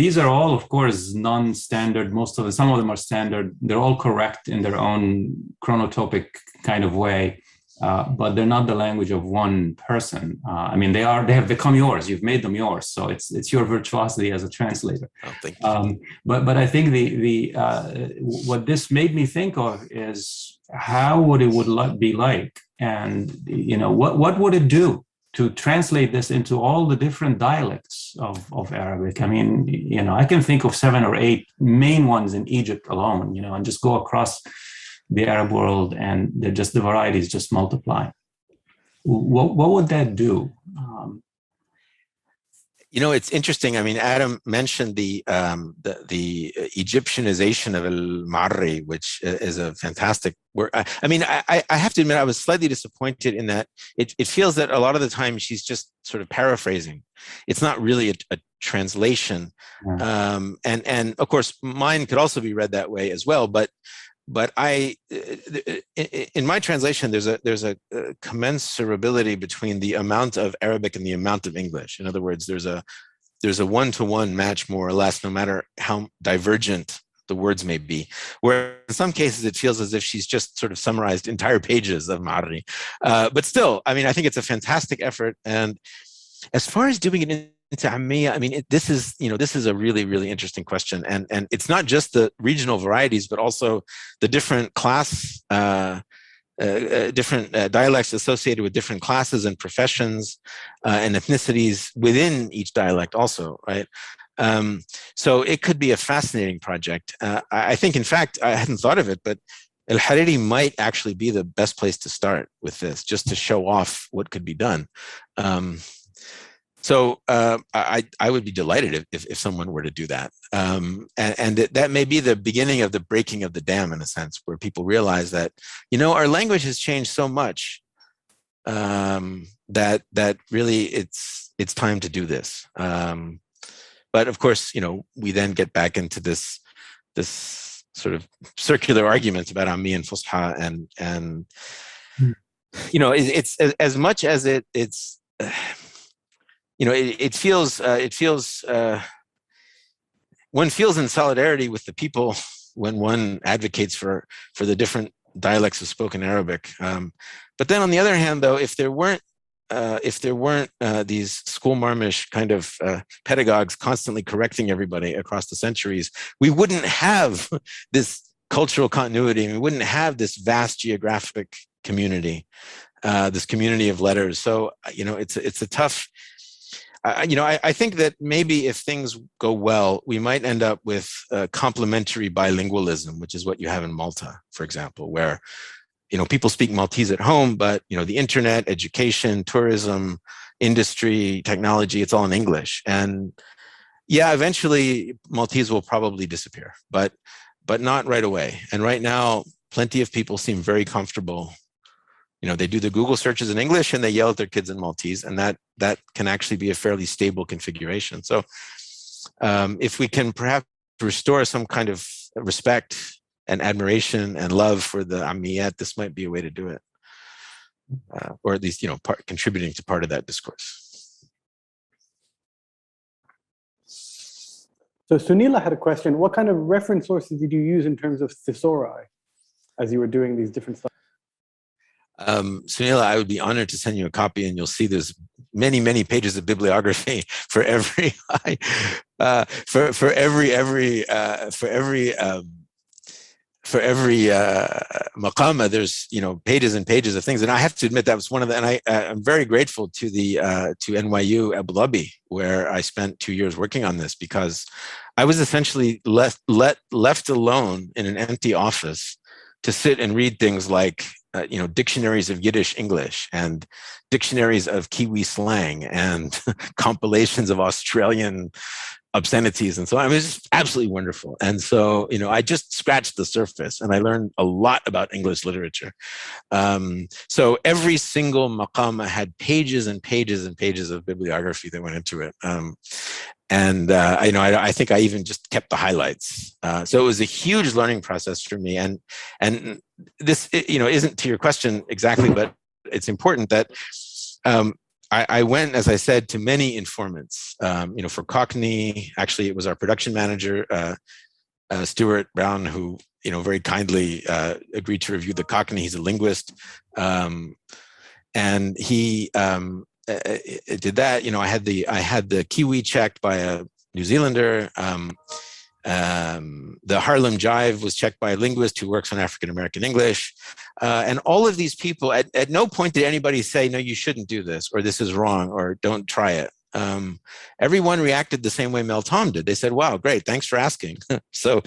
These are all, of course, non-standard. Some of them are standard. They're all correct in their own chronotopic kind of way. But they're not the language of one person. I mean, they have become yours. You've made them yours. So it's your virtuosity as a translator. Oh, thank you. But I think what this made me think of is how would it be like, and what would it do to translate this into all the different dialects of Arabic. I mean, I can think of 7 or 8 main ones in Egypt alone, and just go across the Arab world, and the varieties just multiply. What would that do? It's interesting. I mean, Adam mentioned the Egyptianization of al-Marri, which is a fantastic word. I have to admit, I was slightly disappointed in that it feels that a lot of the time she's just sort of paraphrasing. It's not really a translation. Yeah. And of course, mine could also be read that way as well. But in my translation, there's a commensurability between the amount of Arabic and the amount of English. In other words, there's a one-to-one match, more or less, no matter how divergent the words may be. Where in some cases it feels as if she's just sort of summarized entire pages of Marri. But still, I think it's a fantastic effort. And as far as doing it into Ammiya, this is a really, really interesting question. And it's not just the regional varieties, but also the different class, different dialects associated with different classes and professions and ethnicities within each dialect also, right? So it could be a fascinating project. I think, in fact, I hadn't thought of it, but al-Hariri might actually be the best place to start with this, just to show off what could be done. So I would be delighted if someone were to do that. And that may be the beginning of the breaking of the dam, in a sense, where people realize that, our language has changed so much that really it's time to do this. But of course, we then get back into this sort of circular argument about Ammi and Fusha, and it's as much as it's. It feels one feels in solidarity with the people when one advocates for the different dialects of spoken Arabic. But then on the other hand, though, if there weren't these school marmish kind of pedagogues constantly correcting everybody across the centuries, we wouldn't have this cultural continuity, and we wouldn't have this vast geographic community, this community of letters. So it's a tough. I think that maybe if things go well, we might end up with complementary bilingualism, which is what you have in Malta, for example, where, people speak Maltese at home, but, the internet, education, tourism, industry, technology, it's all in English. And yeah, eventually Maltese will probably disappear, but not right away. And right now, plenty of people seem very comfortable. They do the Google searches in English and they yell at their kids in Maltese, and that can actually be a fairly stable configuration. So if we can perhaps restore some kind of respect and admiration and love for the Ammiyat, this might be a way to do it. Or at least, contributing to part of that discourse. So Sunila had a question. What kind of reference sources did you use in terms of thesauri as you were doing these different stuff? Sunila, I would be honored to send you a copy, and you'll see there's many, many pages of bibliography for every maqama. There's pages and pages of things, and I have to admit that was one of the. And I'm very grateful to the to NYU Abu Dhabi, where I spent 2 years working on this, because I was essentially left alone in an empty office to sit and read things like dictionaries of Yiddish English and dictionaries of Kiwi slang and compilations of Australian obscenities and so on. I mean, it's just absolutely wonderful. And so, I just scratched the surface and I learned a lot about English literature. So every single maqama had pages and pages and pages of bibliography that went into it. I think I even just kept the highlights. So it was a huge learning process for me. And this, isn't to your question exactly, but it's important that I went, as I said, to many informants. For Cockney, actually, it was our production manager, Stuart Brown, who very kindly agreed to review the Cockney. He's a linguist, and he did that. I had the Kiwi checked by a New Zealander. The Harlem Jive was checked by a linguist who works on African American English. And all of these people, at no point did anybody say, no, you shouldn't do this, or this is wrong, or don't try it. Everyone reacted the same way Mel Tom did. They said, wow, great, thanks for asking. So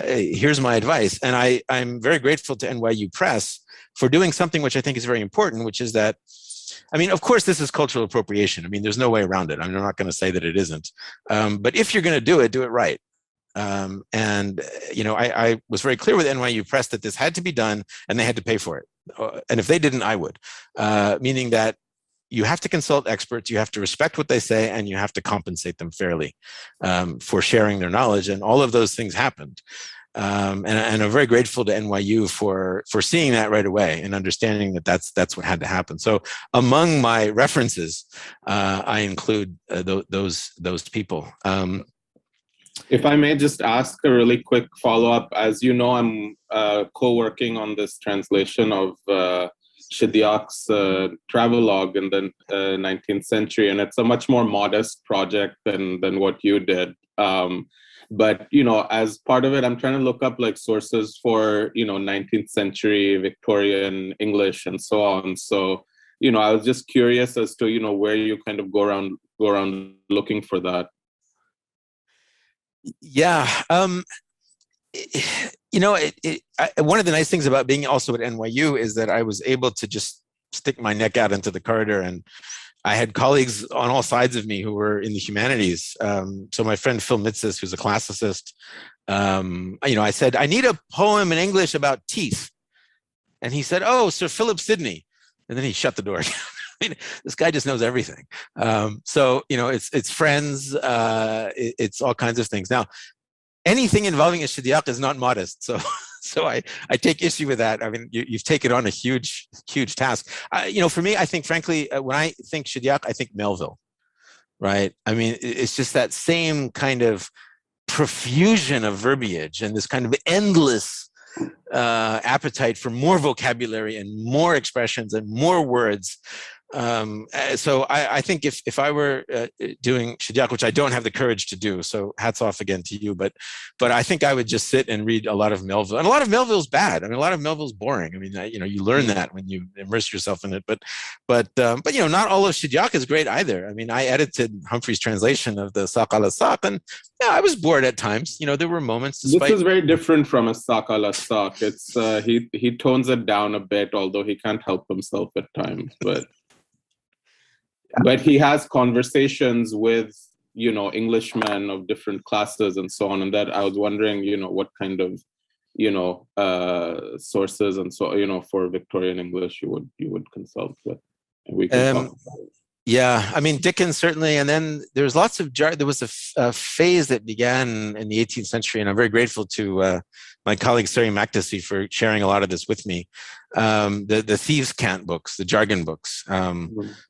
here's my advice. And I'm very grateful to NYU Press for doing something which I think is very important, which is that, of course, this is cultural appropriation. There's no way around it. I'm not going to say that it isn't. But if you're going to do it right. I was very clear with NYU Press that this had to be done and they had to pay for it. And if they didn't, I would. Meaning that you have to consult experts, you have to respect what they say, and you have to compensate them fairly for sharing their knowledge. And all of those things happened. And I'm very grateful to NYU for seeing that right away and understanding that that's what had to happen. So among my references, I include those people. If I may just ask a really quick follow-up. As you know, I'm co-working on this translation of Shidyakh's Travelogue in the 19th century, and it's a much more modest project than what you did. But, as part of it, I'm trying to look up sources for, 19th century Victorian English and so on. So, I was just curious as to, where you kind of go around looking for that. Yeah. One of the nice things about being also at NYU is that I was able to just stick my neck out into the corridor, and I had colleagues on all sides of me who were in the humanities. So my friend Phil Mitsis, who's a classicist, I said, I need a poem in English about teeth. And he said, oh, Sir Philip Sidney. And then he shut the door. This guy just knows everything. So, it's friends, it's all kinds of things. Now, anything involving a Shidyakh is not modest. So I take issue with that. You've taken on a huge task. For me, I think, frankly, when I think Shidyakh, I think Melville, right? It's just that same kind of profusion of verbiage and this kind of endless appetite for more vocabulary and more expressions and more words. So I think if I were doing Shidyakh, which I don't have the courage to do, so hats off again to you, but I think I would just sit and read a lot of Melville. And a lot of Melville's bad. A lot of Melville's boring. You learn that when you immerse yourself in it. But not all of Shidyakh is great either. I edited Humphrey's translation of the Saq al-Saq, and yeah, I was bored at times. There were moments. This is very different from a Saq al-Saq. It's he tones it down a bit, although he can't help himself at times. But he has conversations with, Englishmen of different classes and so on. And that I was wondering, what kind of, sources and so, for Victorian English you would consult with. And we can talk about it. Yeah, Dickens certainly, and then there's lots of there was a phase that began in the 18th century, and I'm very grateful to my colleague Sari Makdisi for sharing a lot of this with me. The thieves' cant books, the jargon books.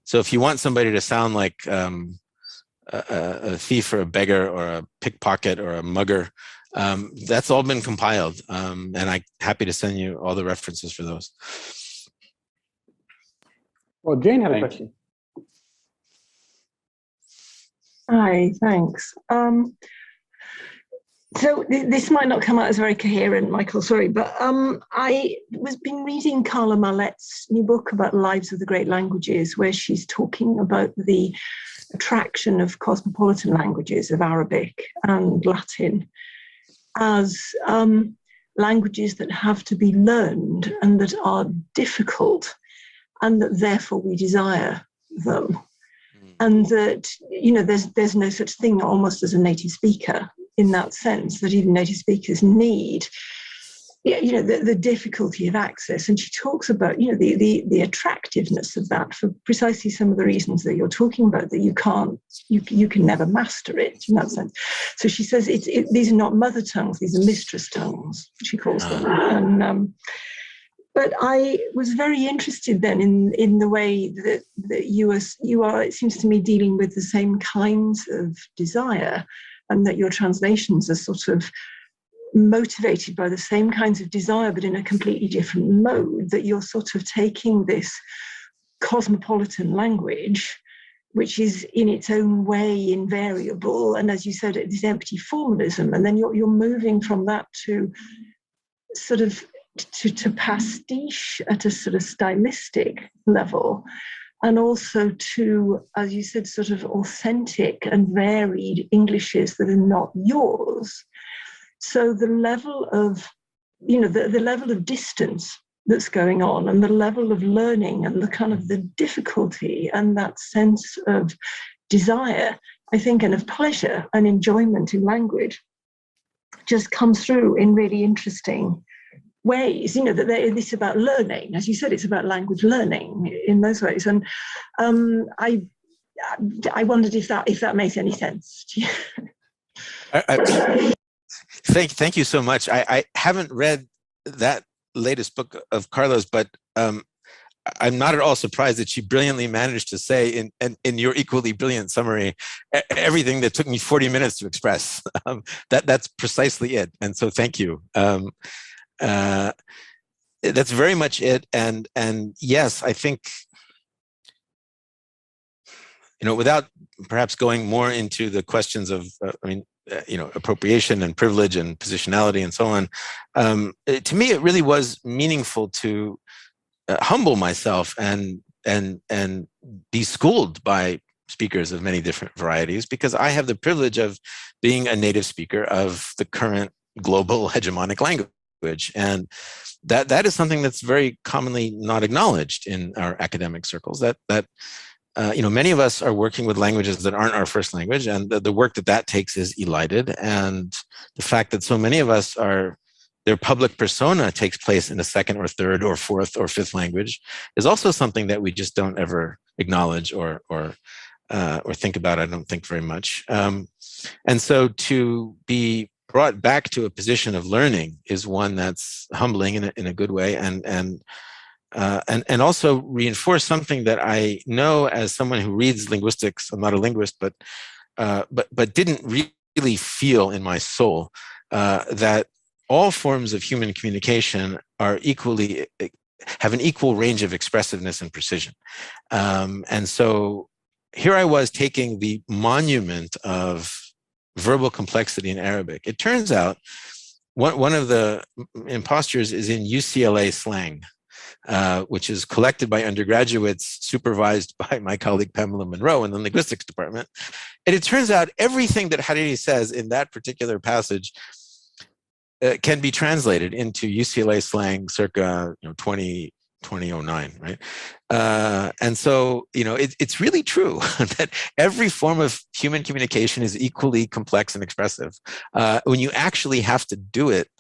So if you want somebody to sound like a thief or a beggar or a pickpocket or a mugger, that's all been compiled, and I'm happy to send you all the references for those. Well, Jane had a question. Hi, thanks. So this might not come out as very coherent, Michael, sorry, but I was been reading Carla Mallet's new book about lives of the great languages, where she's talking about the attraction of cosmopolitan languages, of Arabic and Latin, as languages that have to be learned and that are difficult, and that therefore we desire them. and that, you know, there's no such thing almost as a native speaker, in that sense, that even native speakers need, you know, the difficulty of access. And she talks about, you know, the attractiveness of that for precisely some of the reasons that you're talking about, that you can never master it in that sense. So she says these are not mother tongues, these are mistress tongues, she calls them. And but I was very interested then in the way that you are, it seems to me, dealing with the same kinds of desire, and that your translations are sort of motivated by the same kinds of desire, but in a completely different mode, that you're sort of taking this cosmopolitan language, which is in its own way invariable, and as you said, this empty formalism, and then you're moving from that to sort of to pastiche at a sort of stylistic level, and also to, as you said, sort of authentic and varied Englishes that are not yours. So the level of, you know, the level of distance that's going on, and the level of learning, and the kind of the difficulty, and that sense of desire, I think, and of pleasure and enjoyment in language, just comes through in really interesting ways. You know, that this about learning, as you said, it's about language learning in those ways. And I wondered if that makes any sense to you. Thank you so much. I haven't read that latest book of Carla's, but I'm not at all surprised that she brilliantly managed to say in your equally brilliant summary everything that took me 40 minutes to express. That's precisely it. And so thank you. That's very much it. And yes, I think, you know, without perhaps going more into the questions of, you know, appropriation and privilege and positionality and so on, to me, it really was meaningful to humble myself and be schooled by speakers of many different varieties, because I have the privilege of being a native speaker of the current global hegemonic language. And that is something that's very commonly not acknowledged in our academic circles, that you know, many of us are working with languages that aren't our first language, and the work that takes is elided. And the fact that so many of us their public persona takes place in a second or third or fourth or fifth language is also something that we just don't ever acknowledge or think about, I don't think, very much. And so to be brought back to a position of learning is one that's humbling in a good way, and also reinforce something that I know as someone who reads linguistics. I'm not a linguist, but didn't really feel in my soul that all forms of human communication are have an equal range of expressiveness and precision. And so here I was taking the monument of verbal complexity in Arabic. It turns out one of the impostures is in UCLA slang, which is collected by undergraduates, supervised by my colleague Pamela Monroe in the linguistics department. And it turns out everything that Hariri says in that particular passage can be translated into UCLA slang circa 2009, right? And so, it's really true that every form of human communication is equally complex and expressive. When you actually have to do it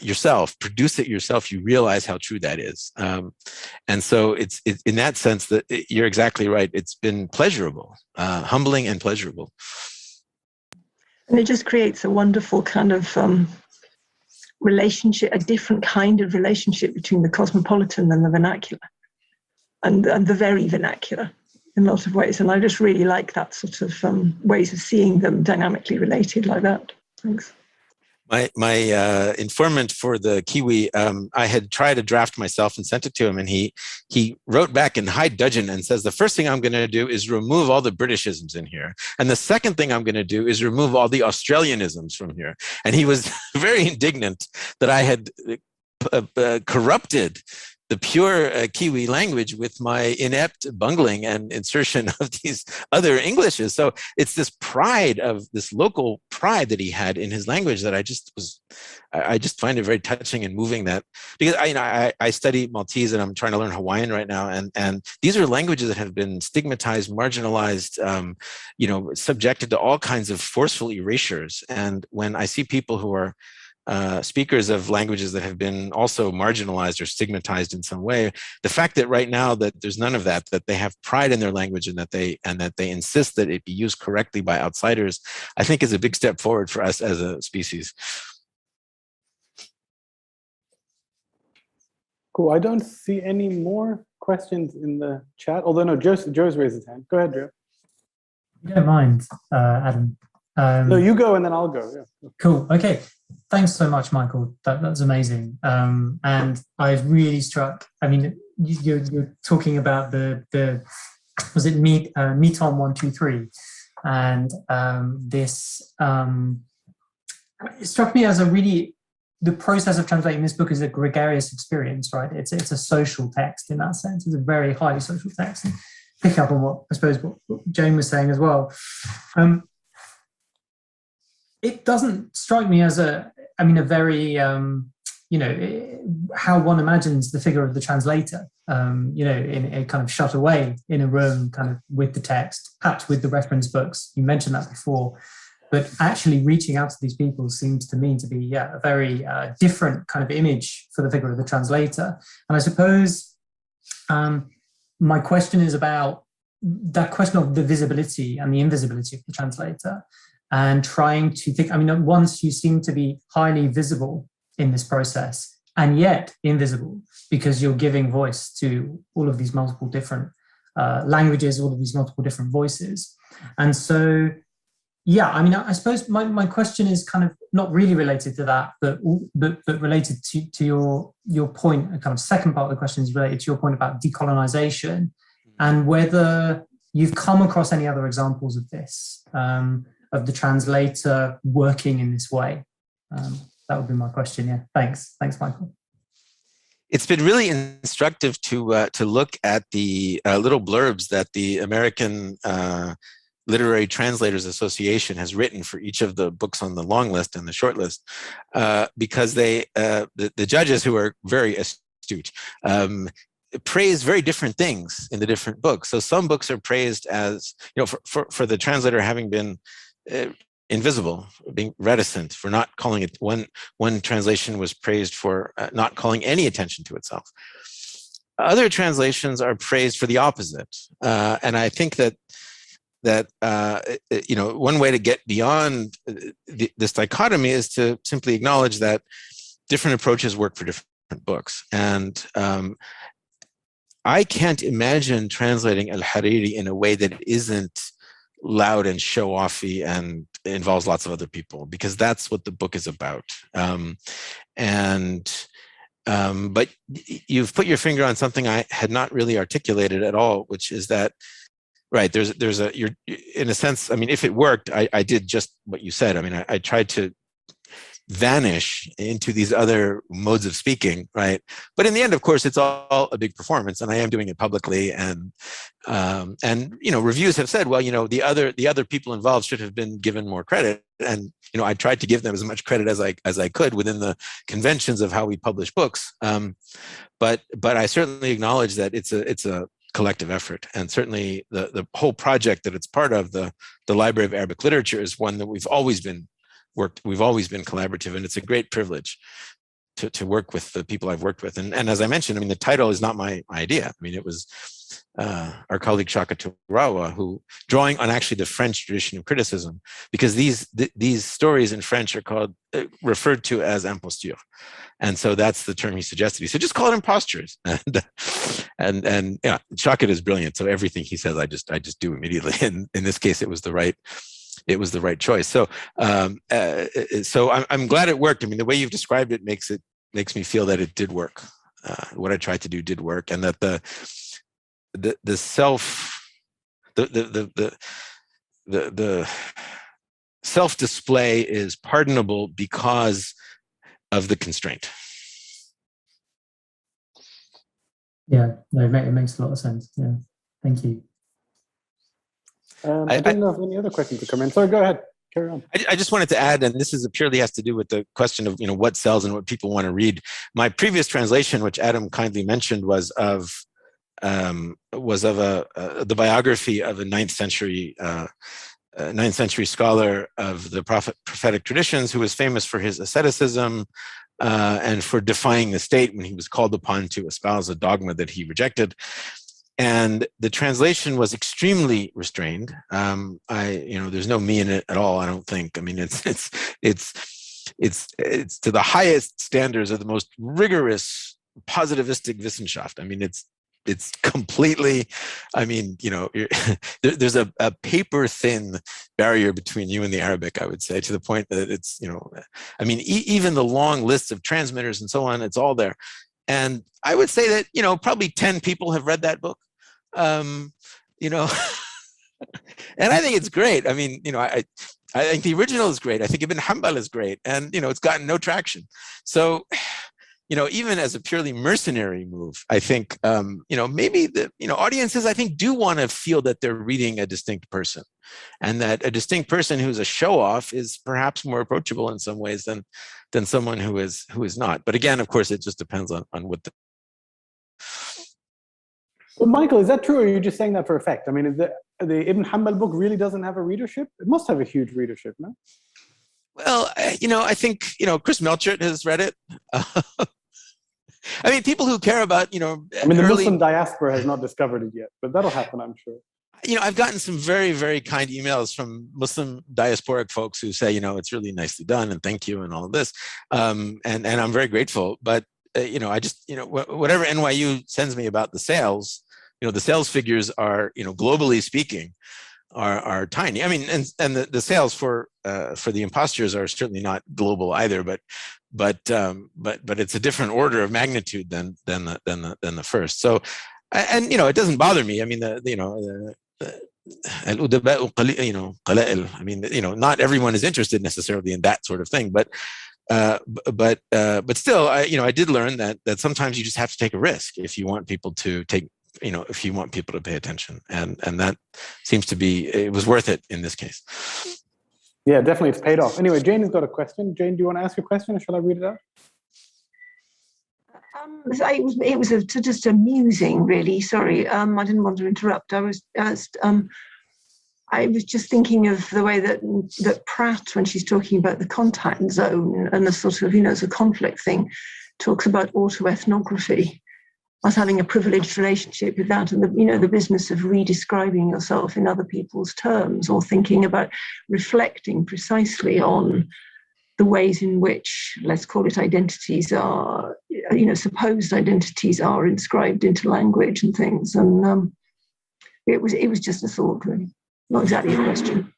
yourself, produce it yourself, you realize how true that is. And so it's in that sense that you're exactly right. It's been pleasurable, humbling and pleasurable. And it just creates a wonderful kind of relationship, a different kind of relationship between the cosmopolitan and the vernacular, and the very vernacular in lots of ways. And I just really like that sort of ways of seeing them dynamically related like that. Thanks. My informant for the Kiwi, I had tried a draft myself and sent it to him, and he wrote back in high dudgeon and says, the first thing I'm going to do is remove all the Britishisms in here. And the second thing I'm going to do is remove all the Australianisms from here. And he was very indignant that I had corrupted the pure Kiwi language with my inept bungling and insertion of these other Englishes. So it's this pride of this local pride that he had in his language that I just find it very touching and moving. That because I study Maltese and I'm trying to learn Hawaiian right now, and these are languages that have been stigmatized, marginalized, subjected to all kinds of forceful erasures. And when I see people who are speakers of languages that have been also marginalized or stigmatized in some way, the fact that right now that there's none of that, that they have pride in their language and that they insist that it be used correctly by outsiders, I think is a big step forward for us as a species. Cool. I don't see any more questions in the chat. Although no, Joe's raised his hand. Go ahead, Joe. You don't mind, Adam? No, you go and then I'll go. Yeah. Cool. Okay. Thanks so much, Michael. That's amazing. And I was really struck. I mean, you're talking about the was it Meton 123, and this it struck me as a really, the process of translating this book is a gregarious experience, right? It's a social text in that sense. It's a very highly social text. And pick up on what Jane was saying as well. It doesn't strike me as a very, how one imagines the figure of the translator, in a kind of shut away in a room, kind of with the text, perhaps with the reference books. You mentioned that before, but actually reaching out to these people seems to me to be a very different kind of image for the figure of the translator. And I suppose my question is about that question of the visibility and the invisibility of the translator. And trying to think, once you seem to be highly visible in this process and yet invisible because you're giving voice to all of these multiple different languages, all of these multiple different voices. And so, I suppose my question is kind of not really related to that, but related to your point. A kind of second part of the question is related to your point about decolonization and whether you've come across any other examples of this. Of the translator working in this way? That would be my question. Yeah, thanks, Michael. It's been really instructive to look at the little blurbs that the American Literary Translators Association has written for each of the books on the long list and the short list, because the judges, who are very astute, praise very different things in the different books. So some books are praised as, for the translator having been invisible, being reticent, for not calling it. One translation was praised for not calling any attention to itself. Other translations are praised for the opposite, and I think that one way to get beyond this dichotomy is to simply acknowledge that different approaches work for different books. And I can't imagine translating al-Hariri in a way that isn't loud and show-offy and involves lots of other people, because that's what the book is about. But you've put your finger on something I had not really articulated at all, which is that, right, you're in a sense, if it worked, I did just what you said. I tried to vanish into these other modes of speaking, right? But in the end, of course, it's all a big performance, and I am doing it publicly. And reviews have said, well, the other people involved should have been given more credit. And I tried to give them as much credit as I could within the conventions of how we publish books. But I certainly acknowledge that it's a collective effort, and certainly the whole project that it's part of, the Library of Arabic Literature, is one that we've always been collaborative, and it's a great privilege to work with the people I've worked with. And as I mentioned, the title is not my idea. It was our colleague Shaka Turawa, who, drawing on actually the French tradition of criticism, because these stories in French are referred to as Impostures. And so that's the term he suggested. He said, just call it Impostures. And yeah, Shaka is brilliant. So everything he says, I just do immediately. And in this case, it was the right choice. So I'm glad it worked. The way you've described it makes me feel that it did work. What I tried to do did work, and that the self-display is pardonable because of the constraint. Yeah, no, it makes a lot of sense. Yeah, thank you. I don't know if any other questions could come in. Sorry, go ahead. Carry on. I just wanted to add, and this is purely has to do with the question of what sells and what people want to read. My previous translation, which Adam kindly mentioned, was of the biography of a 9th century scholar of the prophetic traditions, who was famous for his asceticism and for defying the state when he was called upon to espouse a dogma that he rejected. And the translation was extremely restrained. There's no me in it at all, I don't think. I mean, it's to the highest standards of the most rigorous positivistic Wissenschaft. I mean, it's completely, there's a paper thin barrier between you and the Arabic, I would say, to the point that it's, even the long lists of transmitters and so on, it's all there. And I would say that, probably 10 people have read that book. And I think it's great. I mean, I think the original is great. I think Ibn Hanbal is great. And, it's gotten no traction. So, even as a purely mercenary move, I think, maybe the, audiences, I think, do want to feel that they're reading a distinct person, and that a distinct person who's a show-off is perhaps more approachable in some ways than someone who is not. But again, of course, it just depends on what the... Well, Michael, is that true, or are you just saying that for effect? I mean, is the Ibn Hanbal book really doesn't have a readership? It must have a huge readership, no? Well, I think, Chris Melchert has read it. I mean, people who care about, the Muslim diaspora has not discovered it yet, but that'll happen, I'm sure. I've gotten some very, very kind emails from Muslim diasporic folks who say, it's really nicely done and thank you and all of this. And I'm very grateful. But, I just, whatever NYU sends me about the sales, the sales figures are, globally speaking, are tiny. I mean, and the sales for the Impostures are certainly not global either, but it's a different order of magnitude than the first. So, and it doesn't bother me. I mean, I mean, not everyone is interested necessarily in that sort of thing, but still, I did learn that sometimes you just have to take a risk if you want people to if you want people to pay attention, and that seems to be, it was worth it in this case. Yeah, definitely, it's paid off. Anyway, Jane has got a question. Jane, do you want to ask a question, or shall I read it out? It was just amusing, really. Sorry, I didn't want to interrupt. I was just thinking of the way that Pratt, when she's talking about the contact zone and the sort of, it's a conflict thing, talks about autoethnography as having a privileged relationship with that, and the business of redescribing yourself in other people's terms, or thinking about reflecting precisely on the ways in which, let's call it, identities are, supposed identities are inscribed into language and things. And it was just a thought, really, not exactly a question.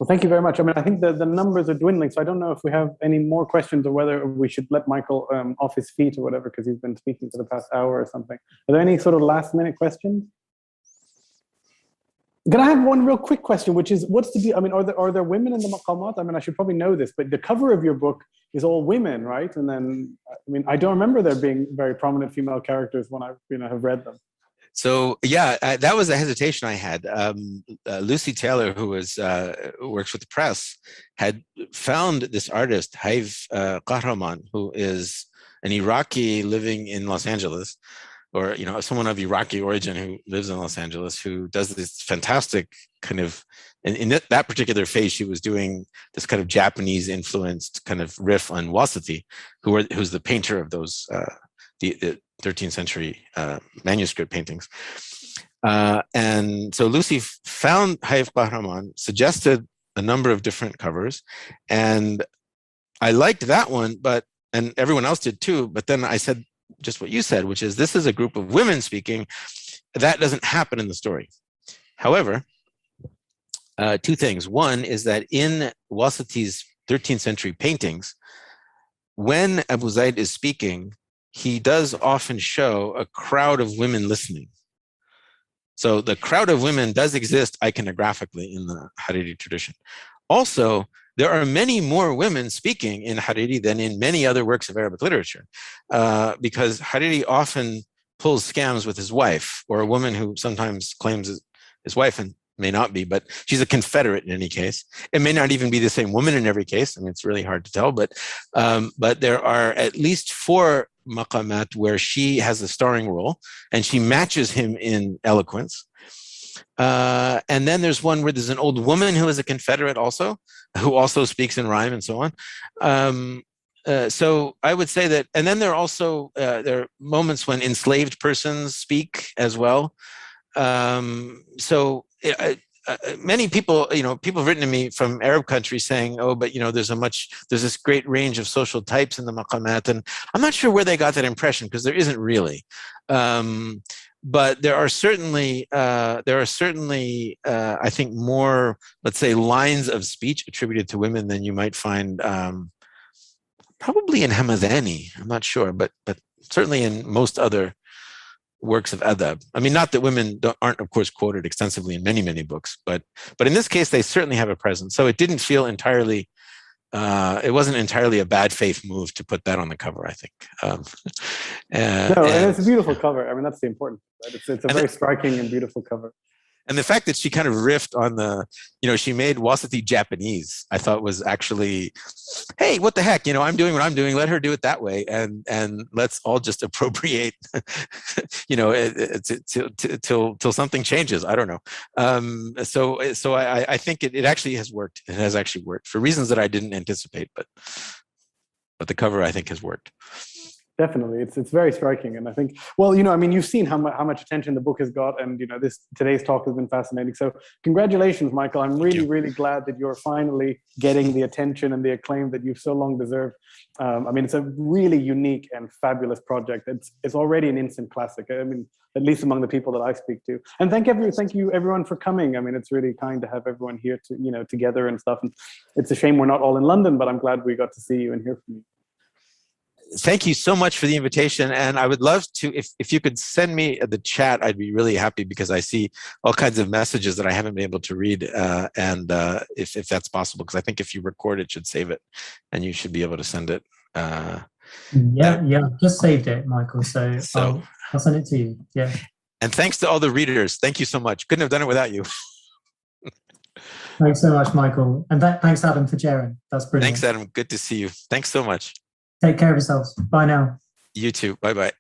Well, thank you very much. I mean, I think the numbers are dwindling, so I don't know if we have any more questions, or whether we should let Michael off his feet or whatever, because he's been speaking for the past hour or something. Are there any sort of last-minute questions? Can I have one real quick question, which is, are there women in the maqamat? I mean, I should probably know this, but the cover of your book is all women, right? And then, I don't remember there being very prominent female characters when I have read them. So yeah, that was a hesitation I had. Lucy Taylor, who works with the press, had found this artist, Haif Kahraman, who is an Iraqi living in Los Angeles, or someone of Iraqi origin who lives in Los Angeles, who does this fantastic kind of, in that particular phase, she was doing this kind of Japanese influenced kind of riff on Wasati, who's the painter of those the 13th century manuscript paintings. And so Lucy found Haif Kahraman, suggested a number of different covers, and I liked that one, and everyone else did too, but then I said just what you said, which is, this is a group of women speaking. That doesn't happen in the story. However, two things. One is that in Wasati's 13th century paintings, when Abu Zaid is speaking, he does often show a crowd of women listening. So the crowd of women does exist iconographically in the Hariri tradition. Also, there are many more women speaking in Hariri than in many other works of Arabic literature, because Hariri often pulls scams with his wife, or a woman who sometimes claims his wife and may not be, but she's a confederate in any case. It may not even be the same woman in every case. I mean, it's really hard to tell, but there are at least 4 maqamat where she has a starring role and she matches him in eloquence. And then there's one where there's an old woman who is a confederate also, who also speaks in rhyme and so on. So I would say that, and then there are also there are moments when enslaved persons speak as well. Many people, people have written to me from Arab countries saying, oh, but there's this great range of social types in the maqamat, and I'm not sure where they got that impression, because there isn't really. But there are certainly, I think, more, let's say, lines of speech attributed to women than you might find probably in Hamadani. I'm not sure, but certainly in most other works of adab. I mean, not that women aren't, of course, quoted extensively in many, many books, but in this case, they certainly have a presence. So it didn't feel entirely, it wasn't entirely a bad faith move to put that on the cover, I think. And it's a beautiful cover. I mean, that's the important thing, right? It's a very striking and beautiful cover. And the fact that she kind of riffed on she made Wasati Japanese, I thought was actually, hey, what the heck? I'm doing what I'm doing. Let her do it that way, and let's all just appropriate, till something changes. I don't know. So I think it actually has worked. It has actually worked for reasons that I didn't anticipate, but the cover, I think, has worked. Definitely, it's very striking, and I think, well, you've seen how much attention the book has got, and today's talk has been fascinating. So, congratulations, Michael. I'm really glad that you're finally getting the attention and the acclaim that you've so long deserved. It's a really unique and fabulous project. It's already an instant classic. I mean, at least among the people that I speak to. And thank you everyone for coming. I mean, it's really kind to have everyone here to together and stuff. And it's a shame we're not all in London, but I'm glad we got to see you and hear from you. Thank you so much for the invitation. And I would love to, if you could send me the chat, I'd be really happy, because I see all kinds of messages that I haven't been able to read. If that's possible, because I think if you record it, should save it, and you should be able to send it. Just saved it, Michael. So I'll send it to you. Yeah. And thanks to all the readers. Thank you so much. Couldn't have done it without you. Thanks so much, Michael. And thanks, Adam, for sharing. That's brilliant. Thanks, Adam. Good to see you. Thanks so much. Take care of yourselves. Bye now. You too. Bye-bye.